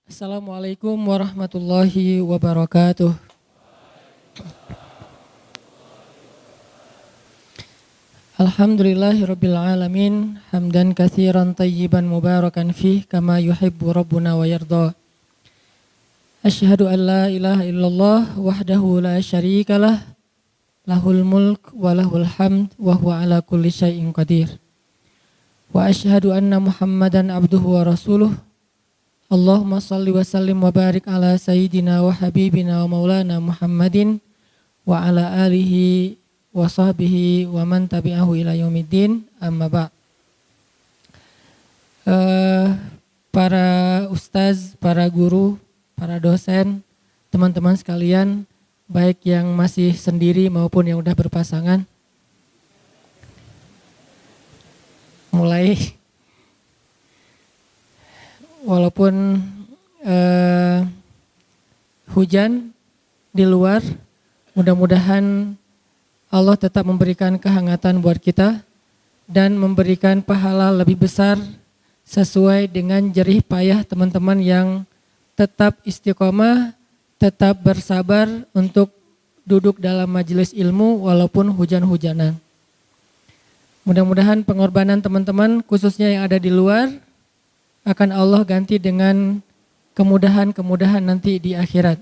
Assalamualaikum warahmatullahi wabarakatuh. Alhamdulillahirabbil alamin, hamdan katsiran tayyiban mubarakan fih kama yuhibbu rabbuna wa yarda. Asyhadu an la ilaha illallah wahdahu la syarikalah, lahul mulk wa lahul hamd wa huwa ala kulli syai'in qadir. Wa asyhadu anna Muhammadan abduhu wa rasuluh. Allahumma salli wa sallim wa barik ala sayyidina wa habibina wa maulana Muhammadin wa ala alihi wa sahbihi wa man tabi'ahu ila yaumiddin, amma ba'. Para ustaz, para guru, para dosen, teman-teman sekalian, baik yang masih sendiri maupun yang udah berpasangan, mulai walaupun hujan di luar, mudah-mudahan Allah tetap memberikan kehangatan buat kita dan memberikan pahala lebih besar sesuai dengan jerih payah teman-teman yang tetap istiqomah, tetap bersabar untuk duduk dalam majelis ilmu walaupun hujan-hujanan. Mudah-mudahan pengorbanan teman-teman khususnya yang ada di luar akan Allah ganti dengan kemudahan-kemudahan nanti di akhirat.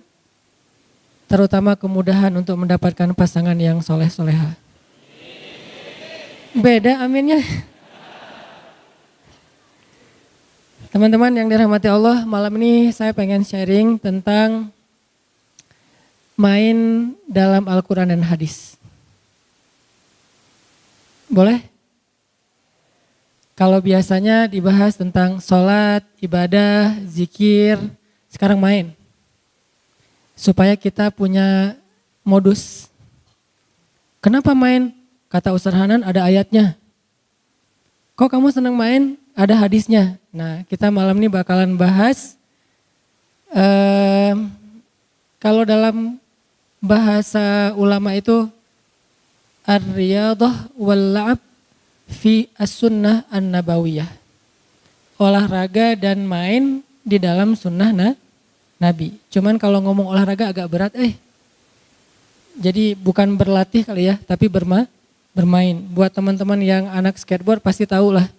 Terutama kemudahan untuk mendapatkan pasangan yang soleh-soleha. Beda aminnya. Teman-teman yang dirahmati Allah, malam ini saya pengen sharing tentang main dalam Al-Quran dan hadis. Boleh? Kalau biasanya dibahas tentang sholat, ibadah, zikir, sekarang main. Supaya kita punya modus. Kenapa main? Kata Ustaz Hanan ada ayatnya. Kok kamu senang main? Ada hadisnya. Nah, kita malam ini bakalan bahas. Kalau dalam bahasa ulama itu ar-riyadah wal-la'ab fi as-sunnah an-nabawiyah. Olahraga dan main di dalam sunnah Nabi. Cuman kalau ngomong olahraga agak berat Jadi bukan berlatih kali ya, tapi bermain. Buat teman-teman yang anak skateboard pasti tahu lah.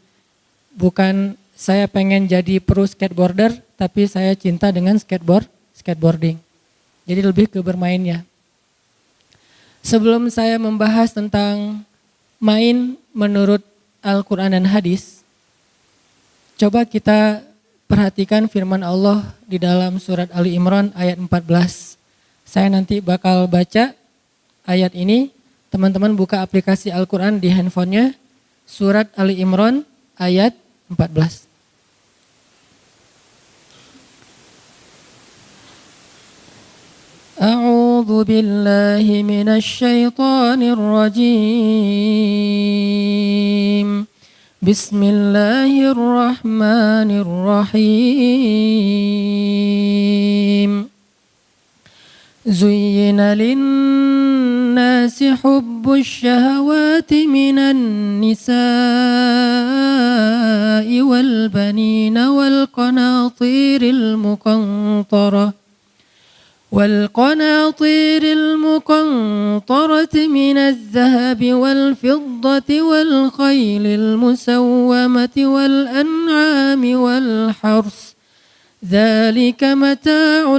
Bukan saya pengen jadi pro skateboarder, tapi saya cinta dengan skateboarding. Jadi lebih ke bermainnya. Sebelum saya membahas tentang main menurut Al-Quran dan hadis, coba kita perhatikan firman Allah di dalam surat Ali Imran ayat 14. Saya nanti bakal baca ayat ini, teman-teman buka aplikasi Al-Quran di handphonenya, surat Ali Imran ayat 14. A'udzu billahi minasy syaithanir rajim. Bismillahirrahmanirrahim. Zuyyina lin-nasi hubbus syahawati minan nisa'i wal banina wal qanatiril muqantarah والقناطير المقنطرة من الذهب والفضة والخيل المسومة والأنعام والحرث ذلك متاع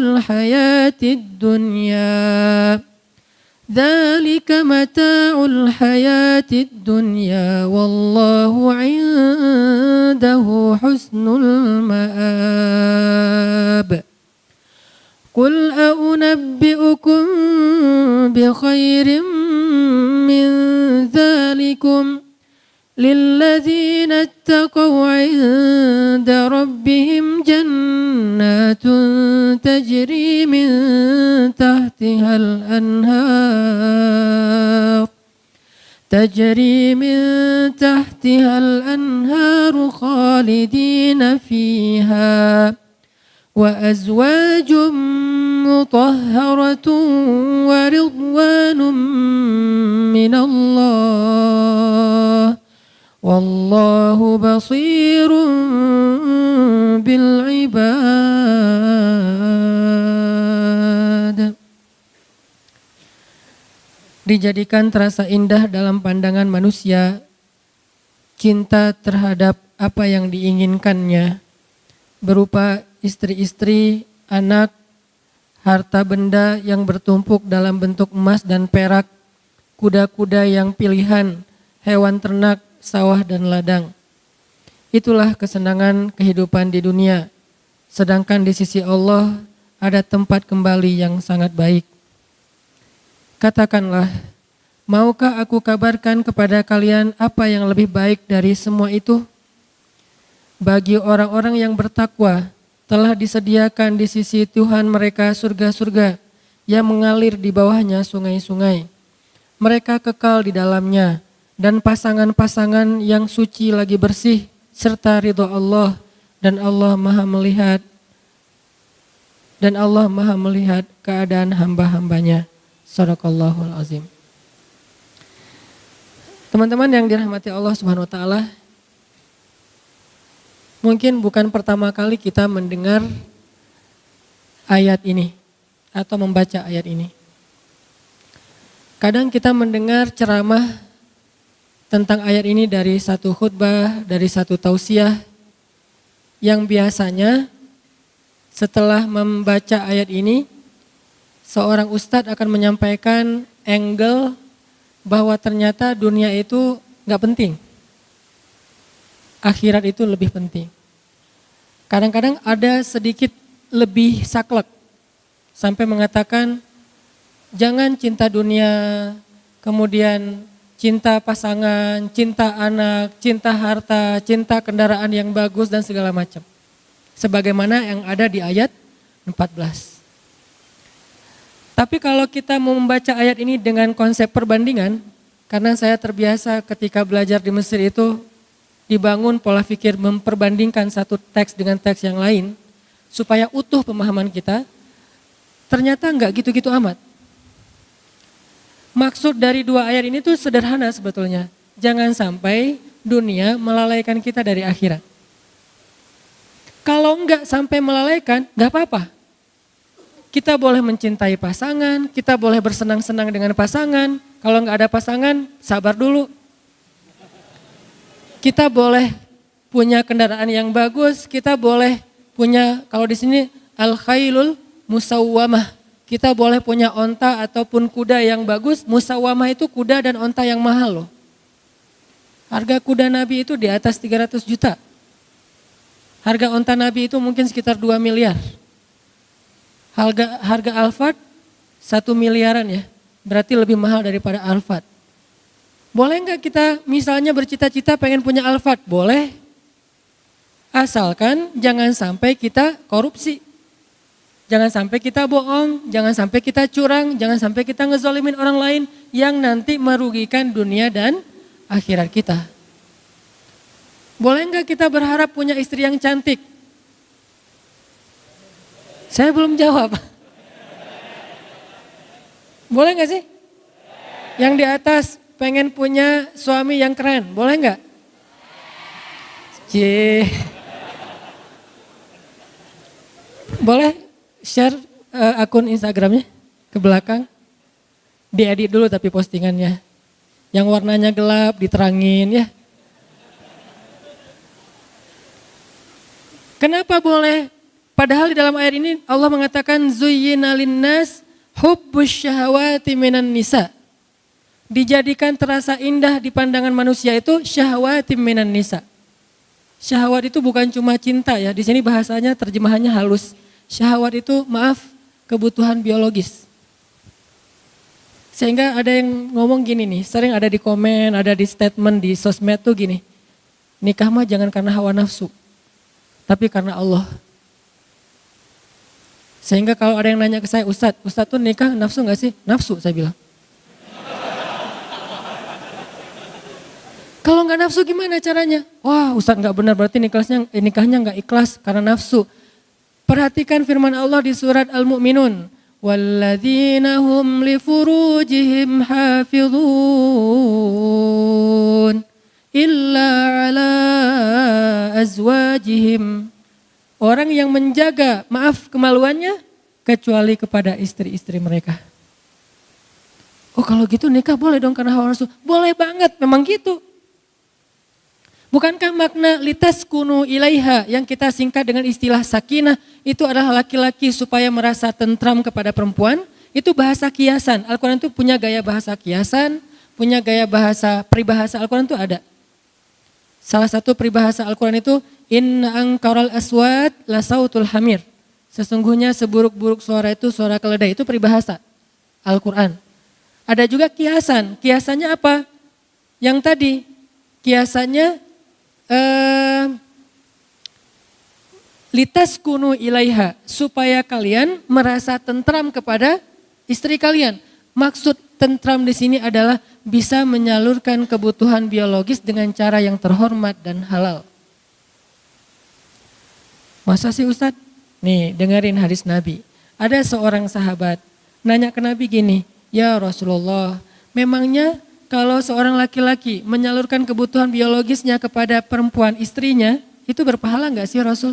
الحياة الدنيا والله عنده حسن المآب قل أنبئكم بخير من ذلكم للذين اتقوا عند ربهم جنات تجري من تحتها الأنهار خالدين فيها وأزواج مطهرة ورضوان من الله Wallahu basirun bil ibad. Dijadikan terasa indah dalam pandangan manusia cinta terhadap apa yang diinginkannya berupa istri-istri, anak, harta benda yang bertumpuk dalam bentuk emas dan perak, kuda-kuda yang pilihan, hewan ternak, sawah dan ladang. Itulah kesenangan kehidupan di dunia. Sedangkan di sisi Allah ada tempat kembali yang sangat baik. Katakanlah, maukah aku kabarkan kepada kalian apa yang lebih baik dari semua itu? Bagi orang-orang yang bertakwa, telah disediakan di sisi Tuhan mereka surga-surga yang mengalir di bawahnya sungai-sungai. Mereka kekal di dalamnya dan pasangan-pasangan yang suci lagi bersih serta ridho Allah dan Allah Maha melihat keadaan hamba-hambanya. Shadaqallahul azim. Teman-teman yang dirahmati Allah Subhanahu wa taala, mungkin bukan pertama kali kita mendengar ayat ini atau membaca ayat ini. Kadang kita mendengar ceramah tentang ayat ini dari satu khutbah, dari satu tausiah yang biasanya setelah membaca ayat ini seorang ustadz akan menyampaikan angle bahwa ternyata dunia itu gak penting. Akhirat itu lebih penting. Kadang-kadang ada sedikit lebih saklek. Sampai mengatakan jangan cinta dunia, kemudian cinta pasangan, cinta anak, cinta harta, cinta kendaraan yang bagus dan segala macam. Sebagaimana yang ada di ayat 14. Tapi kalau kita mau membaca ayat ini dengan konsep perbandingan, karena saya terbiasa ketika belajar di Mesir itu dibangun pola pikir memperbandingkan satu teks dengan teks yang lain, supaya utuh pemahaman kita, ternyata enggak gitu-gitu amat. Maksud dari dua ayat ini tuh sederhana sebetulnya. Jangan sampai dunia melalaikan kita dari akhirat. Kalau enggak sampai melalaikan, enggak apa-apa. Kita boleh mencintai pasangan, kita boleh bersenang-senang dengan pasangan. Kalau enggak ada pasangan, sabar dulu. Kita boleh punya kendaraan yang bagus, kita boleh punya, kalau di sini al-khailul musawwamah. Kita boleh punya onta ataupun kuda yang bagus. Musawwamah itu kuda dan onta yang mahal loh. Harga kuda Nabi itu di atas 300 juta. Harga onta Nabi itu mungkin sekitar 2 miliar. Harga Alphard 1 miliaran ya, berarti lebih mahal daripada Alphard. Boleh enggak kita misalnya bercita-cita pengen punya Alphard? Boleh. Asalkan jangan sampai kita korupsi. Jangan sampai kita bohong, jangan sampai kita curang, jangan sampai kita ngezolimin orang lain yang nanti merugikan dunia dan akhirat kita. Boleh enggak kita berharap punya istri yang cantik? Saya belum jawab. Boleh enggak sih? Yang di atas pengen punya suami yang keren, boleh enggak? Boleh share akun Instagramnya ke belakang? Diedit dulu tapi postingannya. Yang warnanya gelap diterangin ya. Kenapa boleh? Padahal di dalam ayat ini Allah mengatakan zuyyina linnas hubbus syahawati minan nisa. Dijadikan terasa indah di pandangan manusia itu syahwati minan nisa. Syahwat itu bukan cuma cinta ya, di sini bahasanya terjemahannya halus. Syahwat itu kebutuhan biologis. Sehingga ada yang ngomong gini nih, sering ada di komen, ada di statement di sosmed tuh gini. Nikah mah jangan karena hawa nafsu, tapi karena Allah. Sehingga kalau ada yang nanya ke saya, Ustadz tuh nikah nafsu gak sih? Nafsu saya bilang. Kalau gak nafsu gimana caranya? Wah Ustadz gak benar, berarti nikahnya gak ikhlas karena nafsu. Perhatikan firman Allah di surat Al-Mu'minun. Walladzina hum li furujihim hafidhun. illa ala azwajihim. Orang yang menjaga, maaf, kemaluannya kecuali kepada istri-istri mereka. Oh kalau gitu nikah boleh dong karena hawa nafsu? Boleh banget, memang gitu. Bukankah makna litaskunu ilaiha yang kita singkat dengan istilah sakinah itu adalah laki-laki supaya merasa tentram kepada perempuan? Itu bahasa kiasan. Al-Quran itu punya gaya bahasa kiasan, punya gaya bahasa peribahasa. Al-Quran itu ada. Salah satu peribahasa Al-Quran itu inna angkaral aswat la sautul hamir. Sesungguhnya seburuk-buruk suara itu suara keledai. Itu peribahasa Al-Quran. Ada juga kiasan. Kiasannya apa? Yang tadi kiasannya litaskunu ilaiha, supaya kalian merasa tentram kepada istri kalian. Maksud tentram di sini adalah bisa menyalurkan kebutuhan biologis dengan cara yang terhormat dan halal. Masa sih Ustadz? Nih dengerin hadis Nabi. Ada seorang sahabat nanya ke Nabi gini, ya Rasulullah, memangnya kalau seorang laki-laki menyalurkan kebutuhan biologisnya kepada perempuan istrinya, itu berpahala enggak sih Rasul?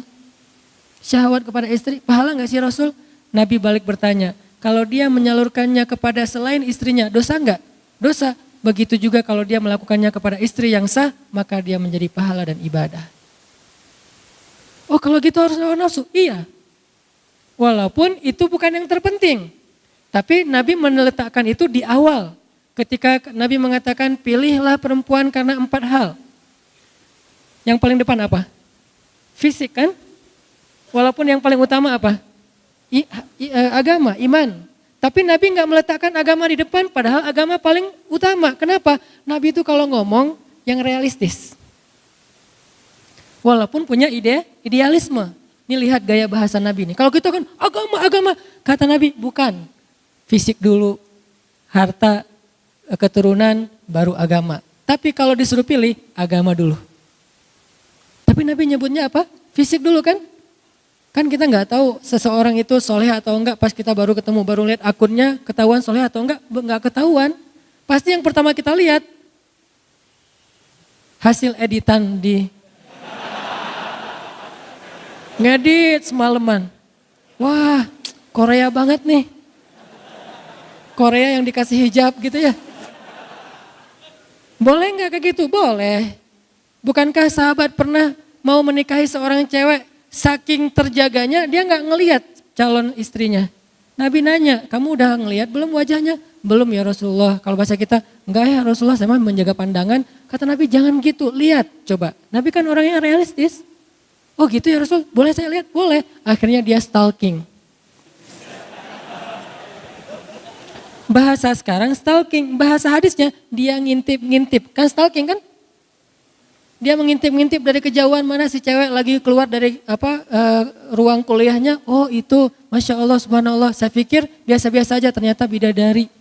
Syahwat kepada istri, pahala enggak sih Rasul? Nabi balik bertanya, kalau dia menyalurkannya kepada selain istrinya, dosa enggak? Dosa. Begitu juga kalau dia melakukannya kepada istri yang sah, maka dia menjadi pahala dan ibadah. Oh kalau gitu harus hawa nafsu? Iya. Walaupun itu bukan yang terpenting. Tapi Nabi meletakkan itu di awal. Ketika Nabi mengatakan pilihlah perempuan karena 4 hal. Yang paling depan apa? Fisik kan? Walaupun yang paling utama apa? Agama, iman. Tapi Nabi nggak meletakkan agama di depan, padahal agama paling utama. Kenapa? Nabi itu kalau ngomong yang realistis. Walaupun punya idealisme. Ini lihat gaya bahasa Nabi ini. Kalau kita kan agama. Kata Nabi bukan. Fisik dulu, harta, keturunan, baru agama. Tapi kalau disuruh pilih, agama dulu. Tapi Nabi nyebutnya apa? Fisik dulu kan? Kan kita nggak tahu seseorang itu soleh atau enggak pas kita baru ketemu, baru lihat akunnya ketahuan soleh atau enggak ketahuan. Pasti yang pertama kita lihat hasil editan di ngedit semalaman. Wah, Korea banget nih. Korea yang dikasih hijab gitu ya. Boleh nggak kayak gitu? Boleh. Bukankah sahabat pernah mau menikahi seorang cewek? Saking terjaganya dia nggak ngelihat calon istrinya. Nabi nanya, kamu udah ngelihat belum wajahnya? Belum ya Rasulullah. Kalau bahasa kita, enggak ya Rasulullah, saya mah menjaga pandangan. Kata Nabi jangan gitu, lihat coba. Nabi kan orangnya realistis. Oh gitu ya Rasul, boleh saya lihat? Boleh. Akhirnya dia stalking. Bahasa sekarang stalking, bahasa hadisnya dia ngintip-ngintip. Kan stalking kan? Dia mengintip-ngintip dari kejauhan mana si cewek lagi keluar dari ruang kuliahnya. Oh itu, Masya Allah, Subhanallah. Saya pikir biasa-biasa aja, ternyata bidadari.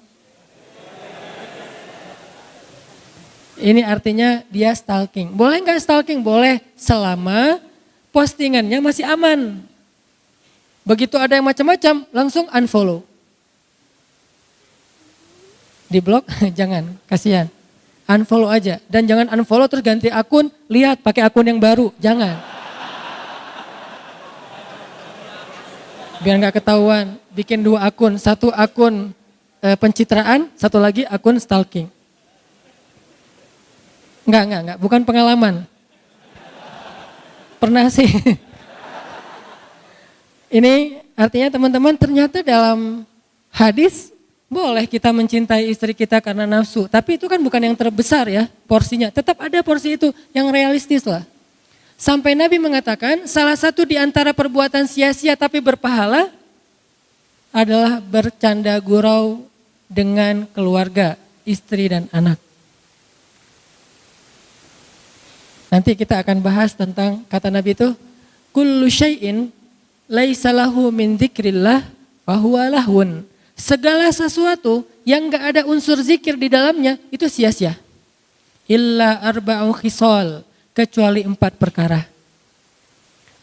Ini artinya dia stalking. Boleh nggak stalking? Boleh, selama postingannya masih aman. Begitu ada yang macam-macam, langsung unfollow. Di blok, jangan, kasihan. Unfollow aja, dan jangan unfollow terus ganti akun, lihat pakai akun yang baru, jangan. Biar nggak ketahuan, bikin 2 akun, 1 akun pencitraan, 1 lagi akun stalking. Enggak, bukan pengalaman. Pernah sih. Ini artinya teman-teman ternyata dalam hadis boleh kita mencintai istri kita karena nafsu. Tapi itu kan bukan yang terbesar ya porsinya. Tetap ada porsi itu yang realistis lah. Sampai Nabi mengatakan salah satu di antara perbuatan sia-sia tapi berpahala adalah bercanda gurau dengan keluarga, istri dan anak. Nanti kita akan bahas tentang kata Nabi itu kullu syai'in laisa lahu min dzikrillah fahuwa lahun. Segala sesuatu yang gak ada unsur zikir di dalamnya itu sia-sia. Illa arba'u khisal, kecuali 4 perkara.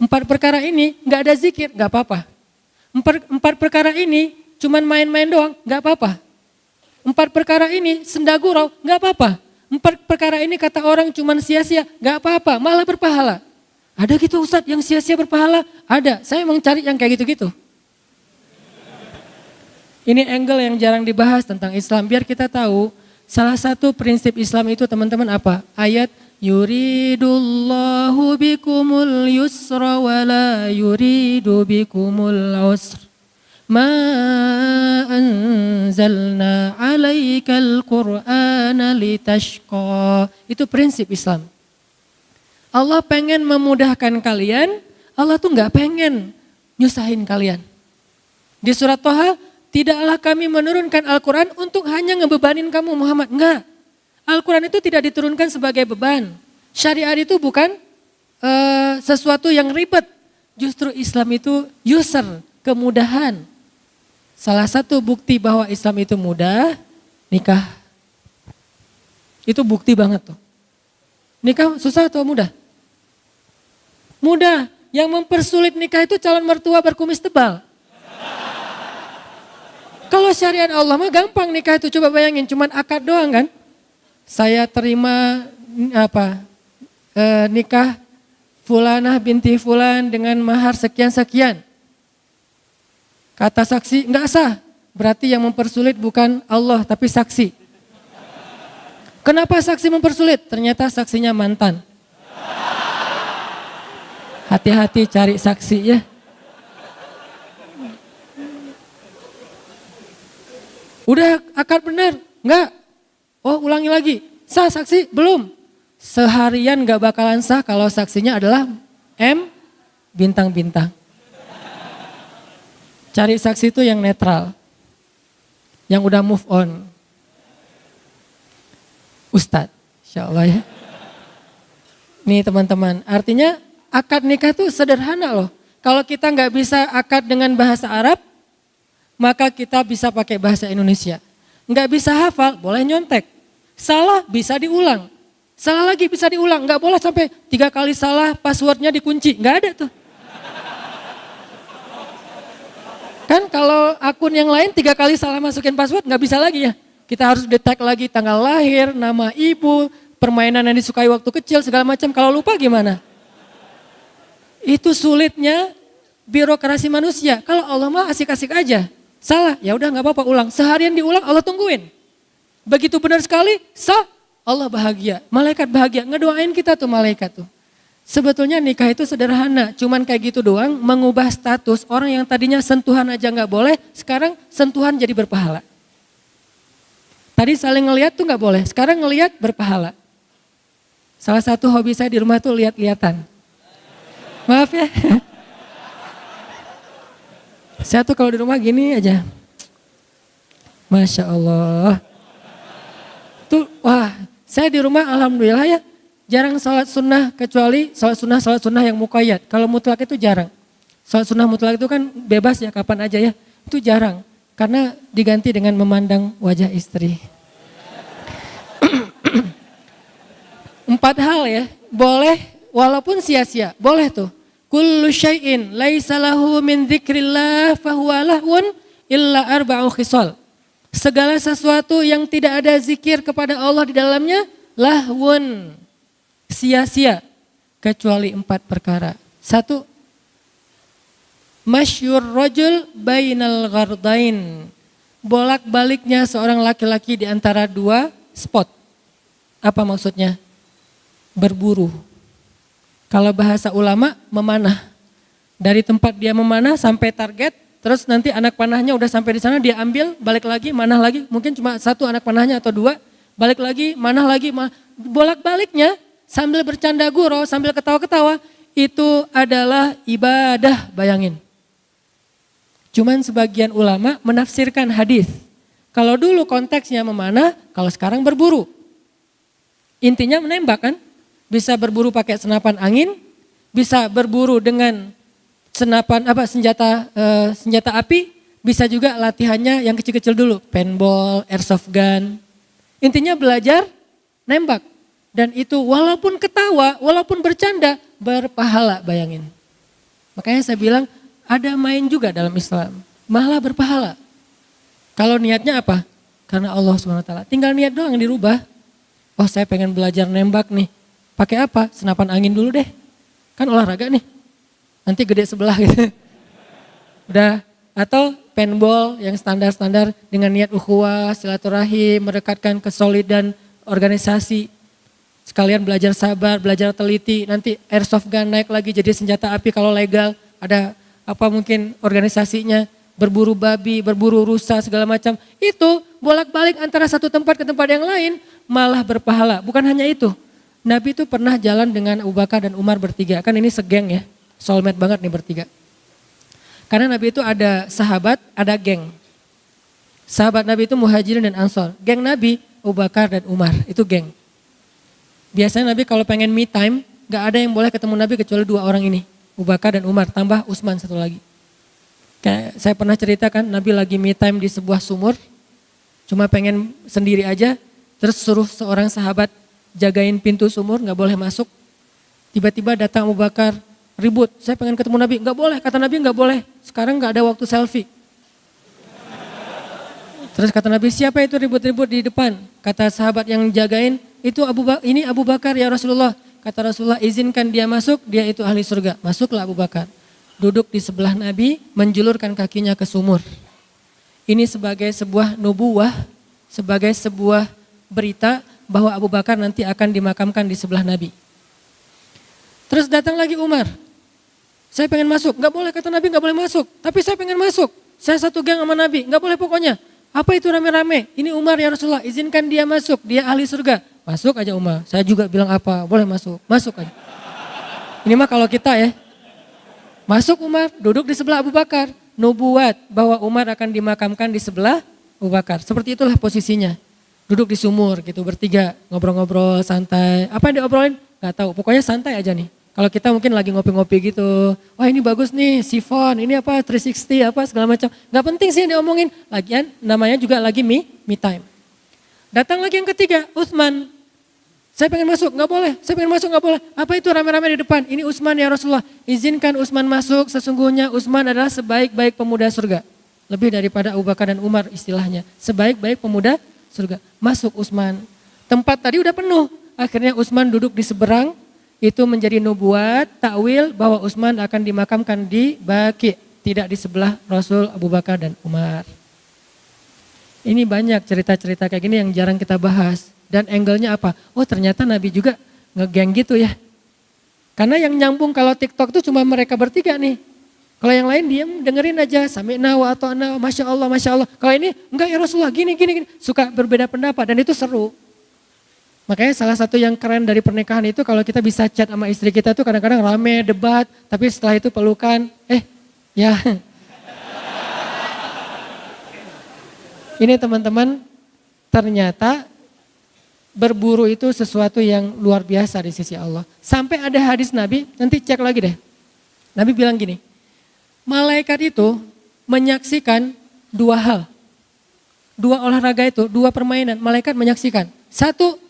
4 perkara ini gak ada zikir, gak apa-apa. 4 perkara ini cuman main-main doang, gak apa-apa. 4 perkara ini senda gurau, gak apa-apa. 4 perkara ini kata orang cuman sia-sia, gak apa-apa, malah berpahala. Ada gitu Ustadz yang sia-sia berpahala? Ada, saya emang cari yang kayak gitu-gitu. Ini angle yang jarang dibahas tentang Islam, biar kita tahu salah satu prinsip Islam itu teman-teman apa? Ayat yuridullahu bikumul yusra wa la yuridu bikumul usra. Ma anzalna alaikal qur'ana litashqa. Itu prinsip Islam. Allah pengen memudahkan kalian, Allah tuh gak pengen nyusahin kalian. Di surat Toha, tidaklah kami menurunkan Al-Quran untuk hanya ngebebanin kamu Muhammad. Enggak, Al-Quran itu tidak diturunkan sebagai beban. Syariat itu bukan sesuatu yang ribet. Justru Islam itu yusr, kemudahan. Salah satu bukti bahwa Islam itu mudah, nikah. Itu bukti banget tuh. Nikah susah atau mudah? Mudah. Yang mempersulit nikah itu calon mertua berkumis tebal. Kalau syariat Allah mah gampang nikah itu, coba bayangin cuman akad doang kan. Saya terima nikah fulanah binti fulan dengan mahar sekian-sekian. Kata saksi enggak sah, berarti yang mempersulit bukan Allah tapi saksi. Kenapa saksi mempersulit? Ternyata saksinya mantan. Hati-hati cari saksi ya. Udah akad benar? Enggak. Oh ulangi lagi. Sah saksi? Belum. Seharian enggak bakalan sah kalau saksinya adalah M bintang-bintang. Cari saksi itu yang netral. Yang udah move on. Ustadz, insya Allah ya. Nih teman-teman, artinya akad nikah itu sederhana loh. Kalau kita nggak bisa akad dengan bahasa Arab, maka kita bisa pakai bahasa Indonesia. Nggak bisa hafal, boleh nyontek. Salah bisa diulang. Salah lagi bisa diulang, nggak boleh sampai 3 kali salah passwordnya dikunci, nggak ada tuh. Kan kalau akun yang lain 3 kali salah masukin password nggak bisa lagi ya. Kita harus detect lagi tanggal lahir, nama ibu, permainan yang disukai waktu kecil, segala macam. Kalau lupa gimana? Itu sulitnya birokrasi manusia. Kalau Allah mah asik-asik aja. Salah, ya udah nggak apa-apa ulang. Seharian diulang Allah tungguin. Begitu benar sekali, sah, Allah bahagia. Malaikat bahagia, ngedoain kita tuh malaikat tuh. Sebetulnya nikah itu sederhana, cuman kayak gitu doang, mengubah status orang yang tadinya sentuhan aja nggak boleh, sekarang sentuhan jadi berpahala. Tadi saling ngelihat tuh nggak boleh, sekarang ngelihat berpahala. Salah satu hobi saya di rumah tuh lihat-lihatan. Maaf ya. Saya tuh kalau di rumah gini aja. Masya Allah. Tuh, wah, saya di rumah alhamdulillah ya. Jarang sholat sunnah kecuali sholat sunnah yang muqayyad. Kalau mutlak itu jarang. Sholat sunnah mutlak itu kan bebas ya kapan aja ya. Itu jarang. Karena diganti dengan memandang wajah istri. 4 hal ya. Boleh walaupun sia-sia. Boleh tuh. Kullu syai'in laisa lahu min dzikrillah fahuwa lahwun illa arba'u khisal. Segala sesuatu yang tidak ada zikir kepada Allah di dalamnya lahwun. Sia-sia kecuali 4 perkara. 1, masyur rajul bainal ghardain. Bolak-baliknya seorang laki-laki di antara 2 spot. Apa maksudnya? Berburu. Kalau bahasa ulama memanah. Dari tempat dia memanah sampai target, terus nanti anak panahnya udah sampai di sana dia ambil, balik lagi, manah lagi. Mungkin cuma 1 anak panahnya atau 2, balik lagi, manah lagi. Bolak-baliknya sambil bercanda gurau, sambil ketawa-ketawa, itu adalah ibadah, bayangin. Cuman sebagian ulama menafsirkan hadis. Kalau dulu konteksnya memanah, kalau sekarang berburu. Intinya menembak kan? Bisa berburu pakai senapan angin, bisa berburu dengan senjata api, bisa juga latihannya yang kecil-kecil dulu, paintball, airsoft gun. Intinya belajar nembak. Dan itu walaupun ketawa, walaupun bercanda, berpahala, bayangin. Makanya saya bilang ada main juga dalam Islam, malah berpahala. Kalau niatnya apa? Karena Allah SWT. Tinggal niat doang yang dirubah. Oh saya pengen belajar nembak nih. Pakai apa? Senapan angin dulu deh. Kan olahraga nih. Nanti gede sebelah gitu. Udah. Atau paintball yang standar-standar dengan niat ukhuwah, silaturahim, mendekatkan kesolidan organisasi. Sekalian belajar sabar, belajar teliti. Nanti airsoft gun naik lagi jadi senjata api kalau legal. Ada apa mungkin organisasinya. Berburu babi, berburu rusa segala macam. Itu bolak-balik antara satu tempat ke tempat yang lain malah berpahala. Bukan hanya itu. Nabi itu pernah jalan dengan Abu Bakar dan Umar bertiga. Kan ini segeng ya, soulmate banget nih bertiga. Karena Nabi itu ada sahabat, ada geng. Sahabat Nabi itu Muhajirin dan Ansor. Geng Nabi, Abu Bakar dan Umar, itu geng. Biasanya Nabi kalau pengen me time, gak ada yang boleh ketemu Nabi kecuali dua orang ini. Abu Bakar dan Umar, tambah Utsman satu lagi. Kayak saya pernah ceritakan Nabi lagi me time di sebuah sumur, cuma pengen sendiri aja, terus suruh seorang sahabat jagain pintu sumur, gak boleh masuk. Tiba-tiba datang Abu Bakar, ribut, saya pengen ketemu Nabi, gak boleh, kata Nabi gak boleh, sekarang gak ada waktu selfie. Terus kata Nabi, siapa itu ribut-ribut di depan? Kata sahabat yang jagain, itu ini Abu Bakar ya Rasulullah. Kata Rasulullah, izinkan dia masuk, dia itu ahli surga. Masuklah Abu Bakar. Duduk di sebelah Nabi, menjulurkan kakinya ke sumur. Ini sebagai sebuah nubuwah, sebagai sebuah berita bahwa Abu Bakar nanti akan dimakamkan di sebelah Nabi. Terus datang lagi Umar. Saya pengen masuk, gak boleh kata Nabi gak boleh masuk. Tapi saya pengen masuk, saya satu geng sama Nabi, gak boleh pokoknya. Apa itu rame-rame? Ini Umar ya Rasulullah, izinkan dia masuk, dia ahli surga. Masuk aja Umar, saya juga bilang apa, boleh masuk, masuk aja. Ini mah kalau kita ya. Masuk Umar, duduk di sebelah Abu Bakar. Nubuat bahwa Umar akan dimakamkan di sebelah Abu Bakar. Seperti itulah posisinya. Duduk di sumur gitu bertiga, ngobrol-ngobrol santai. Apa yang diobrolin? Gak tahu, pokoknya santai aja nih. Kalau kita mungkin lagi ngopi-ngopi gitu. Wah ini bagus nih, sifon, ini apa 360 apa segala macam. Gak penting sih yang diomongin. Lagian namanya juga lagi me time. Datang lagi yang ketiga, Utsman. Saya pengen masuk, gak boleh. Saya pengen masuk, gak boleh. Apa itu rame-rame di depan? Ini Utsman ya Rasulullah. Izinkan Utsman masuk, sesungguhnya Utsman adalah sebaik-baik pemuda surga. Lebih daripada Abu Bakar dan Umar istilahnya. Sebaik-baik pemuda surga. Masuk Utsman. Tempat tadi udah penuh. Akhirnya Utsman duduk di seberang. Itu menjadi nubuat, takwil bahwa Utsman akan dimakamkan di Baqi. Tidak di sebelah Rasul, Abu Bakar dan Umar. Ini banyak cerita-cerita kayak gini yang jarang kita bahas. Dan angle-nya apa? Oh ternyata Nabi juga ngegeng gitu ya. Karena yang nyambung kalau TikTok itu cuma mereka bertiga nih. Kalau yang lain diam dengerin aja. Sami'na wa ata'na, Masya Allah, Masya Allah. Kalau ini enggak ya Rasulullah gini. Suka berbeda pendapat dan itu seru. Makanya salah satu yang keren dari pernikahan itu kalau kita bisa chat sama istri kita tuh kadang-kadang rame, debat. Tapi setelah itu pelukan, ya. Ini teman-teman ternyata berburu itu sesuatu yang luar biasa di sisi Allah. Sampai ada hadis Nabi, nanti cek lagi deh. Nabi bilang gini, malaikat itu menyaksikan dua hal. Dua olahraga itu, dua permainan, malaikat menyaksikan. Satu,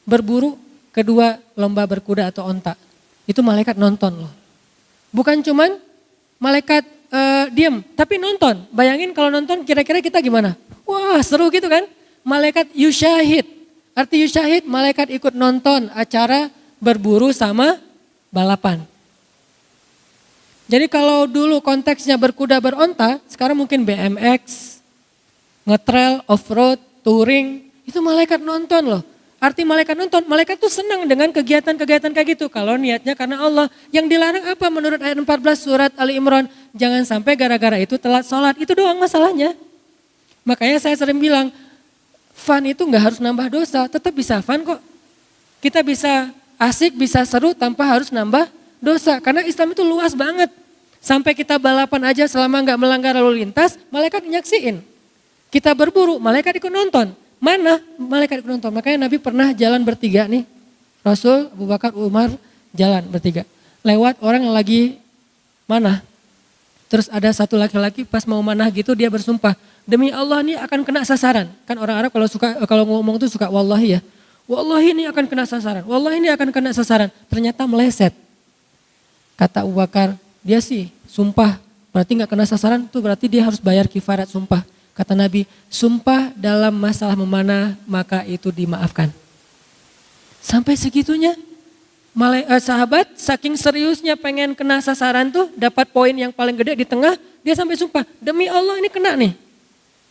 berburu, kedua lomba berkuda atau onta. Itu malaikat nonton loh. Bukan cuman malaikat diam, tapi nonton. Bayangin kalau nonton kira-kira kita gimana? Wah seru gitu kan? Malaikat yusyahid. Arti yusyahid, malaikat ikut nonton acara berburu sama balapan. Jadi kalau dulu konteksnya berkuda beronta, sekarang mungkin BMX, ngetrail, off-road, touring, itu malaikat nonton loh. Arti malaikat nonton, malaikat tuh senang dengan kegiatan-kegiatan kayak gitu. Kalau niatnya karena Allah. Yang dilarang apa menurut ayat 14 surat Ali Imran? Jangan sampai gara-gara itu telat sholat, itu doang masalahnya. Makanya saya sering bilang, fun itu gak harus nambah dosa, tetap bisa fun kok. Kita bisa asik, bisa seru tanpa harus nambah dosa. Karena Islam itu luas banget. Sampai kita balapan aja selama gak melanggar lalu lintas, malaikat nyaksiin. Kita berburu, malaikat ikut nonton. Mana? Malaikat ikut nonton. Makanya Nabi pernah jalan bertiga nih. Rasul, Abu Bakar, Umar jalan bertiga. Lewat orang yang lagi mana? Terus ada satu laki-laki pas mau manah gitu dia bersumpah. Demi Allah ini akan kena sasaran. Kan orang Arab kalau ngomong tuh suka wallahi ya. Wallahi ini akan kena sasaran. Wallahi ini akan kena sasaran. Ternyata meleset. Kata Abu Bakar, dia sih sumpah. Berarti gak kena sasaran tuh berarti dia harus bayar kifarat sumpah. Kata Nabi, sumpah dalam masalah memanah maka itu dimaafkan. Sampai segitunya. Sahabat saking seriusnya pengen kena sasaran tuh, dapat poin yang paling gede di tengah, dia sampai sumpah, demi Allah ini kena nih.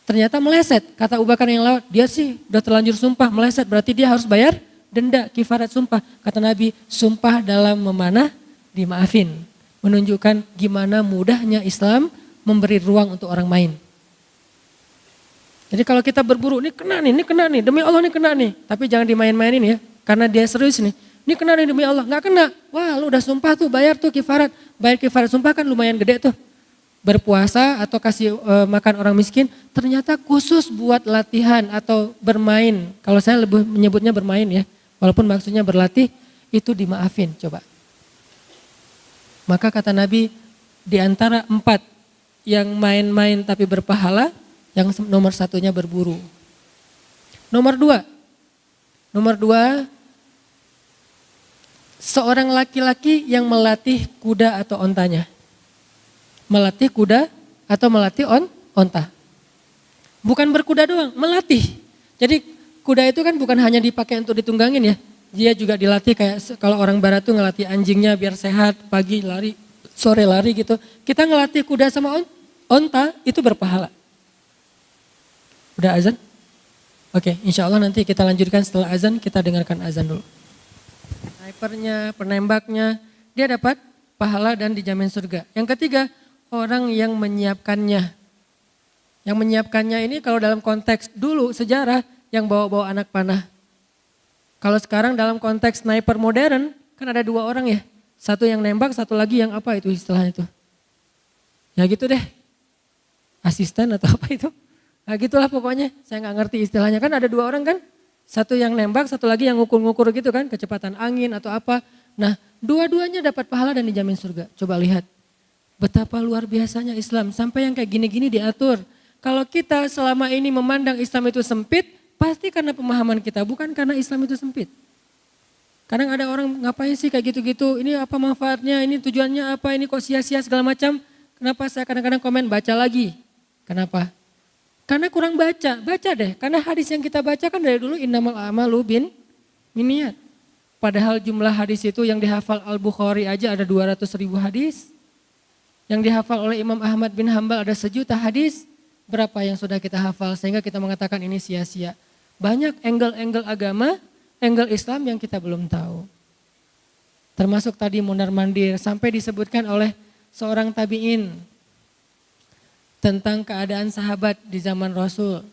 Ternyata meleset, kata Abu Bakar yang lewat, dia sih udah terlanjur sumpah meleset, berarti dia harus bayar denda kifarat sumpah. Kata Nabi, sumpah dalam memanah dimaafin. Menunjukkan gimana mudahnya Islam memberi ruang untuk orang main. Jadi kalau kita berburu, ini kena nih, demi Allah ini kena nih. Tapi jangan dimain-mainin ya, karena dia serius nih. Ini kena nih demi Allah, nggak kena. Wah lu udah sumpah tuh, bayar tuh kifarat. Bayar kifarat sumpah kan lumayan gede tuh. Berpuasa atau kasih makan orang miskin, ternyata khusus buat latihan atau bermain. Kalau saya lebih menyebutnya bermain ya, walaupun maksudnya berlatih, itu dimaafin coba. Maka kata Nabi, di antara 4 yang main-main tapi berpahala, yang nomor 1-nya berburu. Nomor 2, seorang laki-laki yang melatih kuda atau ontanya. Melatih kuda atau melatih onta. Bukan berkuda doang, melatih. Jadi kuda itu kan bukan hanya dipakai untuk ditunggangin ya. Dia juga dilatih kayak kalau orang barat tuh ngelatih anjingnya biar sehat, pagi lari, sore lari gitu. Kita ngelatih kuda sama onta itu berpahala. Udah azan? Oke, insya Allah nanti kita lanjutkan setelah azan, kita dengarkan azan dulu. Snipernya, penembaknya, dia dapat pahala dan dijamin surga. Yang ketiga, orang yang menyiapkannya. Yang menyiapkannya ini kalau dalam konteks dulu sejarah yang bawa-bawa anak panah. Kalau sekarang dalam konteks sniper modern kan ada 2 orang ya. Satu yang nembak, satu lagi yang apa itu istilahnya itu. Ya gitu deh. Asisten atau apa itu. Nah gitulah pokoknya, saya nggak ngerti istilahnya. Kan ada 2 orang kan. Satu yang nembak, satu lagi yang ngukur-ngukur gitu kan. Kecepatan angin atau apa. Nah dua-duanya dapat pahala dan dijamin surga. Coba lihat. Betapa luar biasanya Islam. Sampai yang kayak gini-gini diatur. Kalau kita selama ini memandang Islam itu sempit. Pasti karena pemahaman kita. Bukan karena Islam itu sempit. Kadang ada orang ngapain sih kayak gitu-gitu. Ini apa manfaatnya, ini tujuannya apa, ini kok sia-sia segala macam. Kenapa saya kadang-kadang komen baca lagi. Kenapa? Karena kurang baca deh. Karena hadis yang kita baca kan dari dulu innamal a'malu binniyat. Padahal jumlah hadis itu yang dihafal Al-Bukhari aja ada 200.000 hadis. Yang dihafal oleh Imam Ahmad bin Hambal ada 1.000.000 hadis. Berapa yang sudah kita hafal sehingga kita mengatakan ini sia-sia. Banyak angle-angle agama, angle Islam yang kita belum tahu. Termasuk tadi mondar-mandir sampai disebutkan oleh seorang tabi'in. Tentang keadaan sahabat di zaman Rasul.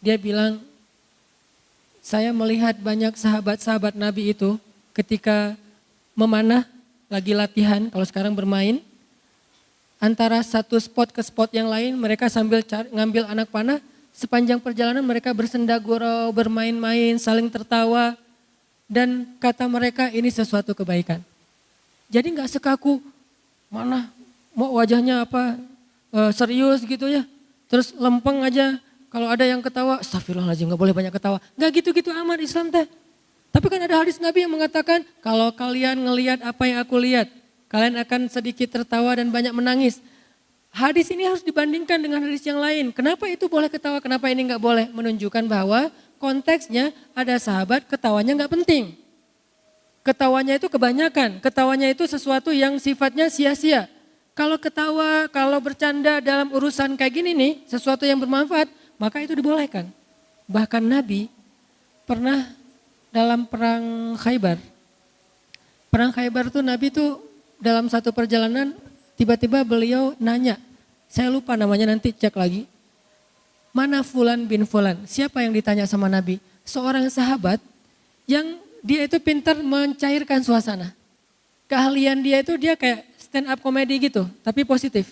Dia bilang, saya melihat banyak sahabat-sahabat Nabi itu ketika memanah, lagi latihan, kalau sekarang bermain. Antara satu spot ke spot yang lain mereka sambil ngambil anak panah. Sepanjang perjalanan mereka bersenda gurau, bermain-main, saling tertawa. Dan kata mereka ini sesuatu kebaikan. Jadi gak sekaku, mana mau wajahnya apa, serius gitu ya. Terus lempeng aja. Kalau ada yang ketawa, astagfirullahaladzim gak boleh banyak ketawa. Gak gitu-gitu amat Islam teh. Tapi kan ada hadis Nabi yang mengatakan, kalau kalian ngelihat apa yang aku lihat, kalian akan sedikit tertawa dan banyak menangis. Hadis ini harus dibandingkan dengan hadis yang lain. Kenapa itu boleh ketawa, kenapa ini gak boleh? Menunjukkan bahwa konteksnya ada sahabat ketawanya gak penting. Ketawanya itu kebanyakan, ketawanya itu sesuatu yang sifatnya sia-sia. Kalau ketawa, kalau bercanda dalam urusan kayak gini nih, sesuatu yang bermanfaat, maka itu dibolehkan. Bahkan Nabi pernah dalam perang Khaybar. Perang Khaybar tuh Nabi tuh dalam satu perjalanan tiba-tiba beliau nanya. Saya lupa namanya nanti cek lagi. Mana Fulan bin Fulan? Siapa yang ditanya sama Nabi? Seorang sahabat yang dia itu pintar mencairkan suasana. Keahlian dia itu dia kayak stand up komedi gitu, tapi positif.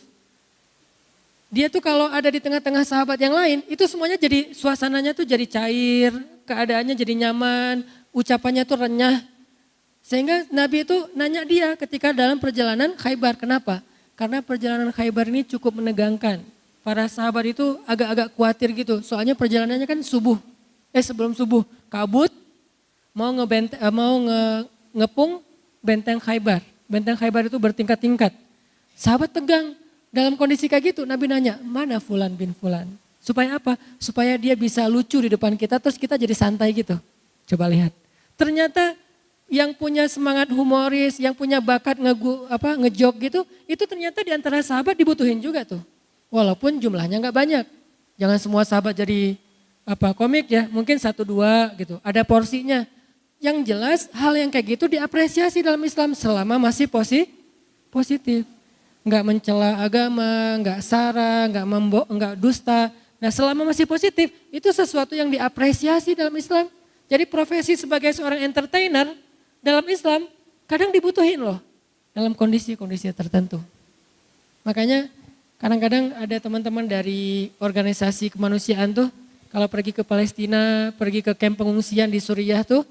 Dia tuh kalau ada di tengah-tengah sahabat yang lain, itu semuanya jadi suasananya tuh jadi cair, keadaannya jadi nyaman, ucapannya tuh renyah. Sehingga Nabi itu nanya dia ketika dalam perjalanan Khaybar, kenapa? Karena perjalanan Khaybar ini cukup menegangkan. Para sahabat itu agak-agak khawatir gitu, soalnya perjalanannya kan sebelum subuh, kabut, mau ngepung benteng Khaybar. Benteng Khaybar itu bertingkat-tingkat. Sahabat tegang. Dalam kondisi kayak gitu Nabi nanya, mana Fulan bin Fulan? Supaya apa? Supaya dia bisa lucu di depan kita terus kita jadi santai gitu. Coba lihat. Ternyata yang punya semangat humoris, yang punya bakat ngejok gitu, itu ternyata di antara sahabat dibutuhin juga tuh. Walaupun jumlahnya nggak banyak. Jangan semua sahabat jadi komik ya, mungkin 1-2 gitu. Ada porsinya. Yang jelas hal yang kayak gitu diapresiasi dalam Islam selama masih positif. Nggak mencela agama, nggak sara, nggak dusta. Nah selama masih positif itu sesuatu yang diapresiasi dalam Islam. Jadi profesi sebagai seorang entertainer dalam Islam kadang dibutuhin loh dalam kondisi-kondisi tertentu. Makanya kadang-kadang ada teman-teman dari organisasi kemanusiaan tuh kalau pergi ke Palestina, pergi ke kamp pengungsian di Suriah tuh,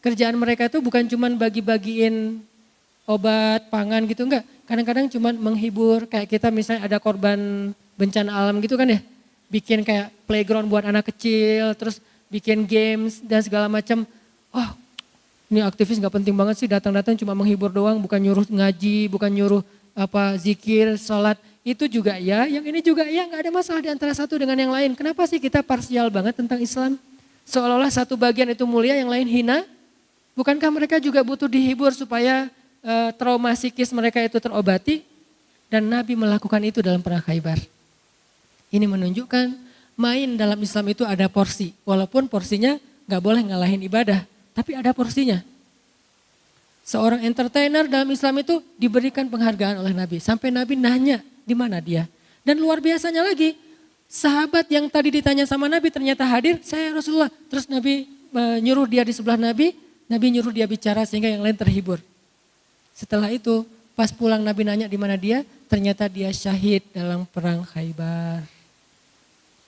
kerjaan mereka tuh bukan cuman bagi-bagiin obat, pangan gitu enggak. Kadang-kadang cuman menghibur, kayak kita misalnya ada korban bencana alam gitu kan ya. Bikin kayak playground buat anak kecil, terus bikin games dan segala macam. Oh, ini aktivis nggak penting banget sih, datang-datang cuma menghibur doang, bukan nyuruh ngaji, bukan nyuruh zikir, sholat. Itu juga ya, yang ini juga ya, nggak ada masalah di antara satu dengan yang lain. Kenapa sih kita parsial banget tentang Islam? Seolah-olah satu bagian itu mulia, yang lain hina. Bukankah mereka juga butuh dihibur supaya trauma psikis mereka itu terobati? Dan Nabi melakukan itu dalam perang Khaybar. Ini menunjukkan main dalam Islam itu ada porsi. Walaupun porsinya nggak boleh ngalahin ibadah, tapi ada porsinya. Seorang entertainer dalam Islam itu diberikan penghargaan oleh Nabi. Sampai Nabi nanya di mana dia. Dan luar biasanya lagi, sahabat yang tadi ditanya sama Nabi ternyata hadir, saya Rasulullah. Terus Nabi nyuruh dia di sebelah Nabi nyuruh dia bicara sehingga yang lain terhibur. Setelah itu pas pulang Nabi nanya di mana dia, ternyata dia syahid dalam perang Khaybar.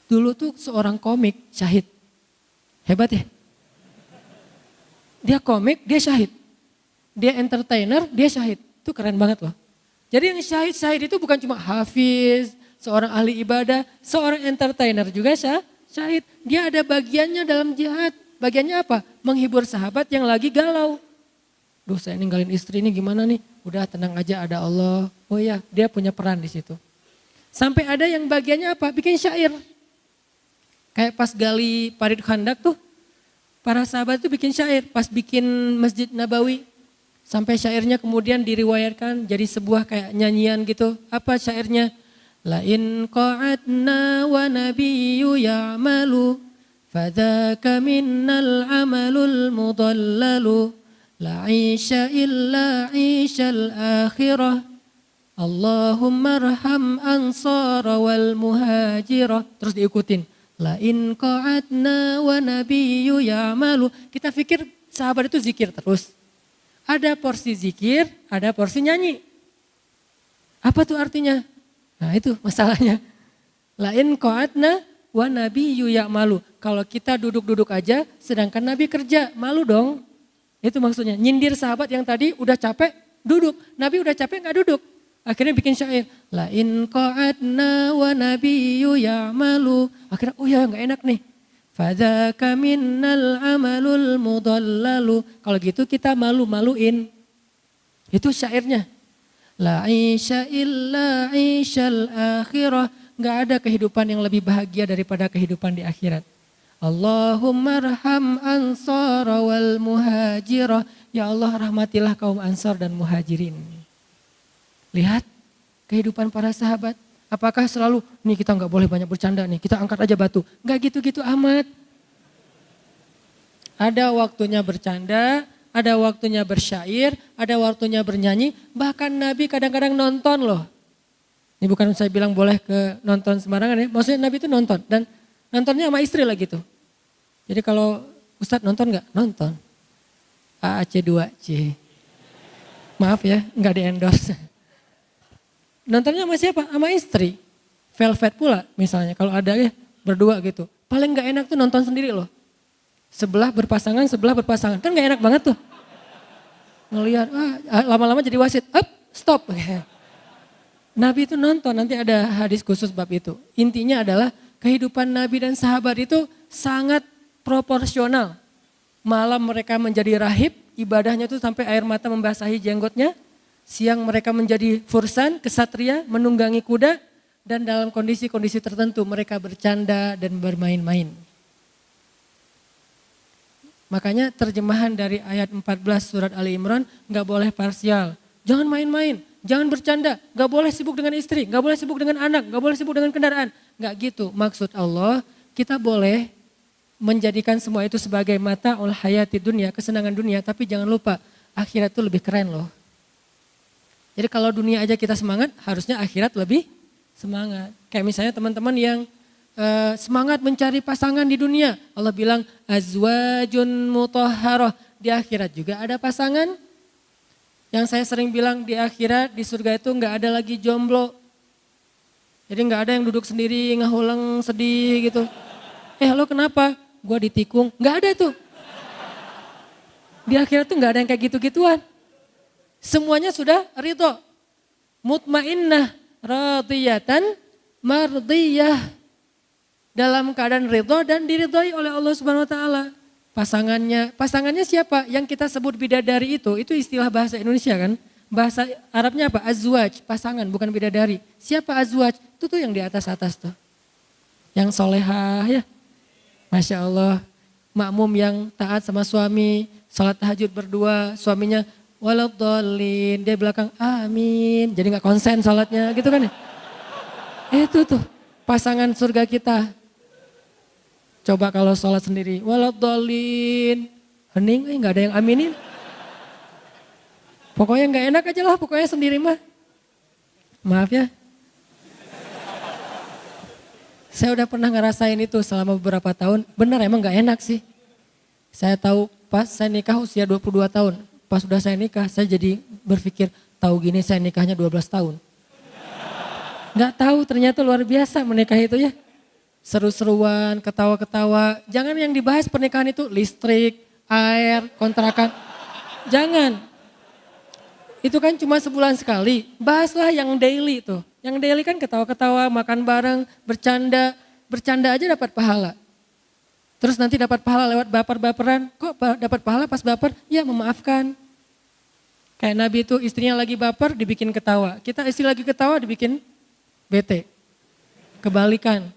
Dulu tuh seorang komik syahid. Hebat ya? Dia komik, dia syahid. Dia entertainer, dia syahid. Itu keren banget loh. Jadi yang syahid itu bukan cuma hafiz, seorang ahli ibadah, seorang entertainer juga syahid. Dia ada bagiannya dalam jihad. Bagiannya apa? Menghibur sahabat yang lagi galau. Duh, saya ninggalin istri ini gimana nih? Udah tenang aja, ada Allah. Oh iya, dia punya peran di situ. Sampai ada yang bagiannya apa? Bikin syair. Kayak pas gali Parit Khandak tuh, para sahabat tuh bikin syair. Pas bikin Masjid Nabawi, sampai syairnya kemudian diriwayatkan jadi sebuah kayak nyanyian gitu. Apa syairnya? La in qa'adna wa nabiyyu ya'malu fadzaka minnal amalul mudallalu la 'isha illa 'ishal akhirah Allahumma arham ansara wal muhajirah. Terus diikutin. La in qa'adna wa nabiyyu ya'malu. Kita pikir sahabat itu zikir terus. Ada porsi zikir, ada porsi nyanyi. Apa tuh artinya? Nah itu masalahnya. La in qa'adna wa nabiyyu ya'malu. Kalau kita duduk-duduk aja sedangkan Nabi kerja, malu dong. Itu maksudnya, nyindir sahabat yang tadi udah capek duduk. Nabi udah capek gak duduk. Akhirnya bikin syair. La in qa'adna wa nabiyyu ya'malu. Akhirnya oh ya gak enak nih. Fadzaka minnal amalul mudallalu. Kalau gitu kita malu-maluin. Itu syairnya. La isya illa isyal akhirah. Gak ada kehidupan yang lebih bahagia daripada kehidupan di akhirat. Allahumma arham ansara wal muhajirah. Ya Allah rahmatilah kaum ansar dan muhajirin. Lihat kehidupan para sahabat. Apakah selalu, nih kita gak boleh banyak bercanda nih, kita angkat aja batu. Gak gitu-gitu amat. Ada waktunya bercanda, ada waktunya bersyair, ada waktunya bernyanyi. Bahkan Nabi kadang-kadang nonton loh. Ini bukan saya bilang boleh ke nonton sembarangan ya. Maksudnya Nabi itu nonton dan nontonnya sama istri lah gitu. Jadi kalau Ustadz nonton gak? Nonton. AAC2C. Maaf ya, gak di endorse. Nontonnya sama siapa? Sama istri. Velvet pula misalnya kalau ada ya berdua gitu. Paling gak enak tuh nonton sendiri loh. Sebelah berpasangan. Kan gak enak banget tuh. Ngelihat, lama-lama jadi wasit. Up, stop. Nabi itu nonton, nanti ada hadis khusus bab itu. Intinya adalah kehidupan Nabi dan sahabat itu sangat proporsional. Malam mereka menjadi rahib, ibadahnya itu sampai air mata membasahi jenggotnya. Siang mereka menjadi fursan, kesatria, menunggangi kuda. Dan dalam kondisi-kondisi tertentu mereka bercanda dan bermain-main. Makanya terjemahan dari ayat 14 surat Ali Imran nggak boleh parsial. Jangan main-main, jangan bercanda, nggak boleh sibuk dengan istri, nggak boleh sibuk dengan anak, nggak boleh sibuk dengan kendaraan. Nggak gitu maksud Allah, kita boleh menjadikan semua itu sebagai mata ul hayati dunia, kesenangan dunia, tapi jangan lupa akhirat itu lebih keren loh. Jadi kalau dunia aja kita semangat, harusnya akhirat lebih semangat. Kayak misalnya teman-teman yang semangat mencari pasangan di dunia. Allah bilang azwajun mutahharah. Di akhirat juga ada pasangan. Yang saya sering bilang di akhirat, di surga itu nggak ada lagi jomblo. Jadi nggak ada yang duduk sendiri ngahulang sedih gitu. Lo kenapa? Gua ditikung. Nggak ada tuh. Di akhirat tuh nggak ada yang kayak gitu-gituan. Semuanya sudah ridho. Mutmainnah radiyatan mardiyah. Dalam keadaan ridho dan diridhoi oleh Allah Subhanahu wa taala. Pasangannya siapa? Yang kita sebut bidadari itu istilah bahasa Indonesia kan? Bahasa Arabnya apa? Azwaj, pasangan bukan bidadari. Siapa azwaj? Itu tuh yang di atas-atas tuh. Yang solehah ya. Masya Allah. Makmum yang taat sama suami, salat tahajud berdua, suaminya waladhdallin, dia belakang amin. Jadi gak konsen salatnya gitu kan ya. Itu tuh pasangan surga kita. Coba kalau sholat sendiri, waladhdallin, hening, nggak ada yang aminin. Pokoknya nggak enak aja lah, pokoknya sendiri mah. Maaf ya. Saya udah pernah ngerasain itu selama beberapa tahun, benar emang nggak enak sih. Saya tahu pas saya nikah usia 22 tahun, pas udah saya nikah saya jadi berpikir, tahu gini saya nikahnya 12 tahun. Nggak tahu ternyata luar biasa menikah itu ya. Seru-seruan, ketawa-ketawa. Jangan yang dibahas pernikahan itu listrik, air, kontrakan. Jangan. Itu kan cuma sebulan sekali. Bahaslah yang daily tuh. Yang daily kan ketawa-ketawa, makan bareng, bercanda. Bercanda aja dapat pahala. Terus nanti dapat pahala lewat baper-baperan. Kok dapat pahala pas baper? Ya memaafkan. Kayak Nabi itu istrinya lagi baper dibikin ketawa. Kita istri lagi ketawa dibikin bete. Kebalikan.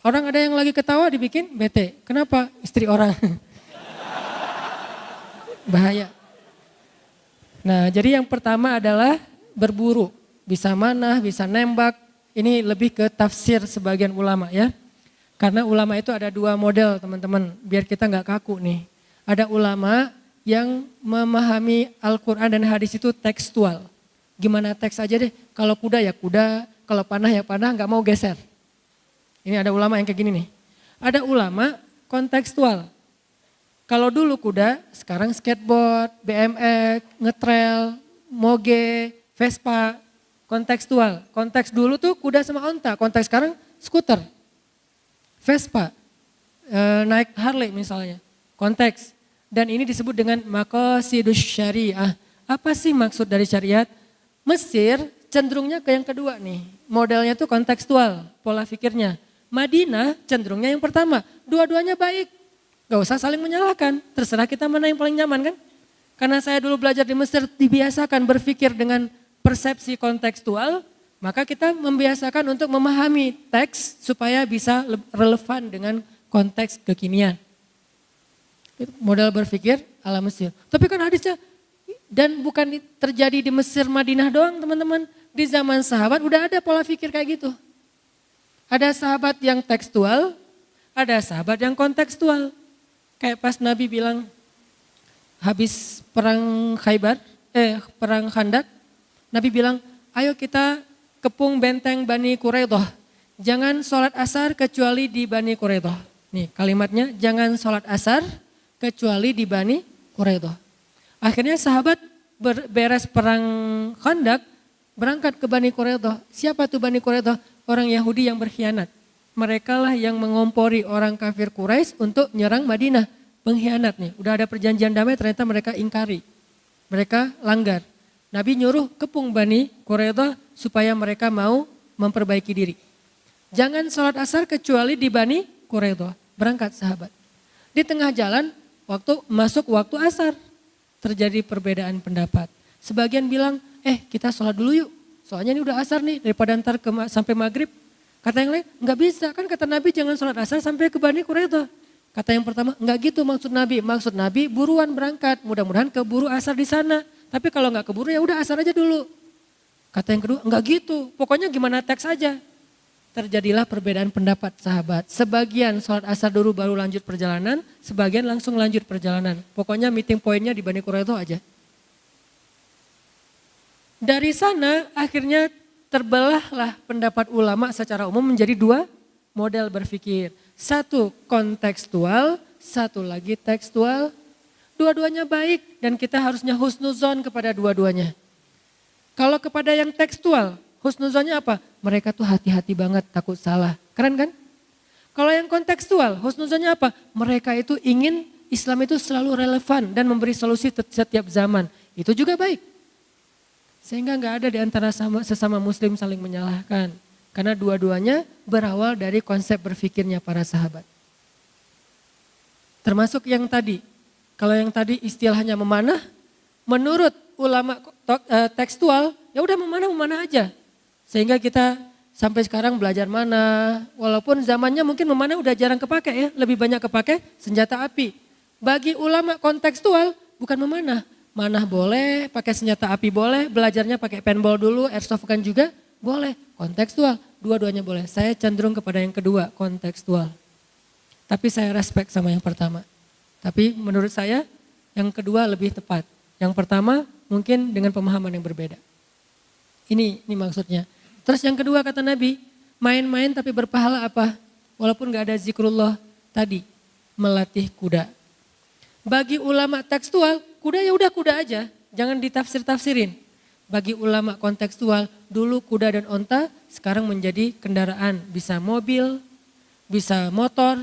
Orang ada yang lagi ketawa dibikin bete. Kenapa? Istri orang. Bahaya. Nah jadi yang pertama adalah berburu. Bisa manah, bisa nembak. Ini lebih ke tafsir sebagian ulama ya. Karena ulama itu ada dua model teman-teman. Biar kita nggak kaku nih. Ada ulama yang memahami Al-Quran dan hadis itu tekstual. Gimana teks aja deh. Kalau kuda ya kuda. Kalau panah ya panah, nggak mau geser. Ini ada ulama yang kayak gini nih. Ada ulama kontekstual. Kalau dulu kuda, sekarang skateboard, BMX, ngetrail, moge, Vespa, kontekstual. Konteks dulu tuh kuda sama onta, konteks sekarang skuter, Vespa, naik Harley misalnya, konteks. Dan ini disebut dengan maqasidus syariah. Apa sih maksud dari syariat? Mesir cenderungnya ke yang kedua nih, modelnya tuh kontekstual, pola pikirnya. Madinah cenderungnya yang pertama, dua-duanya baik. Gak usah saling menyalahkan, terserah kita mana yang paling nyaman kan. Karena saya dulu belajar di Mesir dibiasakan berpikir dengan persepsi kontekstual, maka kita membiasakan untuk memahami teks supaya bisa relevan dengan konteks kekinian. Model berpikir ala Mesir. Tapi kan hadisnya, dan bukan terjadi di Mesir Madinah doang teman-teman. Di zaman sahabat udah ada pola pikir kayak gitu. Ada sahabat yang tekstual, ada sahabat yang kontekstual. Kayak pas Nabi bilang habis perang perang Khandak, Nabi bilang, ayo kita kepung benteng Bani Quraidah. Jangan sholat asar kecuali di Bani Quraidah. Nih kalimatnya, jangan sholat asar kecuali di Bani Quraidah. Akhirnya sahabat beres perang Khandak, berangkat ke Bani Quraidah. Siapa tuh Bani Quraidah? Orang Yahudi yang berkhianat. Mereka lah yang mengompori orang kafir Quraisy untuk nyerang Madinah. Pengkhianat nih, udah ada perjanjian damai ternyata mereka ingkari. Mereka langgar. Nabi nyuruh kepung Bani Quraidah supaya mereka mau memperbaiki diri. Jangan sholat asar kecuali di Bani Quraidah. Berangkat sahabat. Di tengah jalan, masuk waktu asar. Terjadi perbedaan pendapat. Sebagian bilang, kita sholat dulu yuk. Soalnya ini udah asar nih, daripada ntar sampai maghrib. Kata yang lain, nggak bisa, kan kata Nabi jangan sholat asar sampai ke Bani Quraidah. Kata yang pertama, enggak gitu maksud Nabi. Maksud Nabi buruan berangkat, mudah-mudahan keburu asar di sana. Tapi kalau enggak keburu ya udah asar aja dulu. Kata yang kedua, enggak gitu. Pokoknya gimana teks aja. Terjadilah perbedaan pendapat sahabat. Sebagian sholat asar dulu baru lanjut perjalanan, sebagian langsung lanjut perjalanan. Pokoknya meeting pointnya di Bani Quraidah aja. Dari sana akhirnya terbelahlah pendapat ulama secara umum menjadi dua model berpikir. Satu kontekstual, satu lagi tekstual. Dua-duanya baik dan kita harusnya husnuzon kepada dua-duanya. Kalau kepada yang tekstual, husnuzonnya apa? Mereka tuh hati-hati banget takut salah. Keren kan? Kalau yang kontekstual, husnuzonnya apa? Mereka itu ingin Islam itu selalu relevan dan memberi solusi setiap zaman. Itu juga baik. Sehingga nggak ada di antara sesama muslim saling menyalahkan. Karena dua-duanya berawal dari konsep berpikirnya para sahabat. Termasuk yang tadi. Kalau yang tadi istilahnya memanah, menurut ulama tekstual, ya udah memanah aja. Sehingga kita sampai sekarang belajar mana, walaupun zamannya mungkin memanah udah jarang kepake ya, lebih banyak kepake senjata api. Bagi ulama kontekstual bukan memanah. Manah boleh, pakai senjata api boleh, belajarnya pakai paintball dulu, airsoft gun juga boleh. Kontekstual, dua-duanya boleh. Saya cenderung kepada yang kedua, kontekstual. Tapi saya respect sama yang pertama. Tapi menurut saya yang kedua lebih tepat. Yang pertama mungkin dengan pemahaman yang berbeda. Ini maksudnya. Terus yang kedua kata Nabi, main-main tapi berpahala apa? Walaupun gak ada zikrullah tadi, melatih kuda. Bagi ulama tekstual, kuda ya udah kuda aja, jangan ditafsir-tafsirin. Bagi ulama kontekstual, dulu kuda dan onta sekarang menjadi kendaraan. Bisa mobil, bisa motor,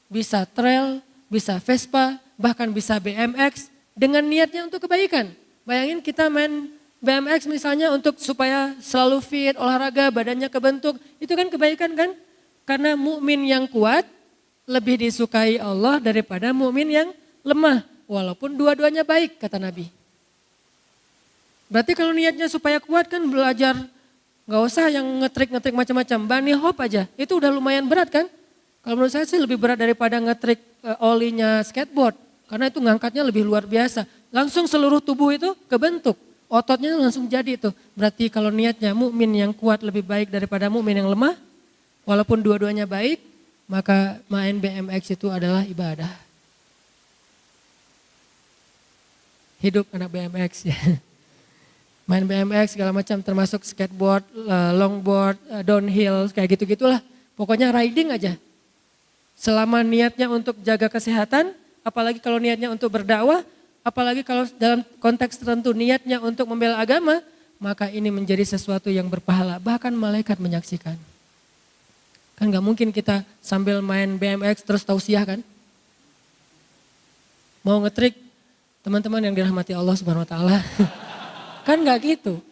bisa trail, bisa Vespa, bahkan bisa BMX dengan niatnya untuk kebaikan. Bayangin kita main BMX misalnya untuk supaya selalu fit, olahraga, badannya kebentuk. Itu kan kebaikan kan? Karena mukmin yang kuat lebih disukai Allah daripada mukmin yang lemah. Walaupun dua-duanya baik kata Nabi. Berarti kalau niatnya supaya kuat kan belajar, gak usah yang ngetrik-ngetrik macam-macam. Bunny hop aja, itu udah lumayan berat kan. Kalau menurut saya sih lebih berat daripada ngetrik olinya skateboard. Karena itu ngangkatnya lebih luar biasa. Langsung seluruh tubuh itu kebentuk. Ototnya langsung jadi itu. Berarti kalau niatnya mukmin yang kuat lebih baik daripada mukmin yang lemah. Walaupun dua-duanya baik, maka main BMX itu adalah ibadah. Hidup anak BMX ya. Main BMX segala macam termasuk skateboard, longboard, downhill kayak gitu-gitulah. Pokoknya riding aja. Selama niatnya untuk jaga kesehatan, apalagi kalau niatnya untuk berdakwah, apalagi kalau dalam konteks tertentu niatnya untuk membela agama, maka ini menjadi sesuatu yang berpahala. Bahkan malaikat menyaksikan. Kan gak mungkin kita sambil main BMX terus tausiah kan. Mau ngetrik, teman-teman yang dirahmati Allah Subhanahu Wa Taala. Kan gak gitu.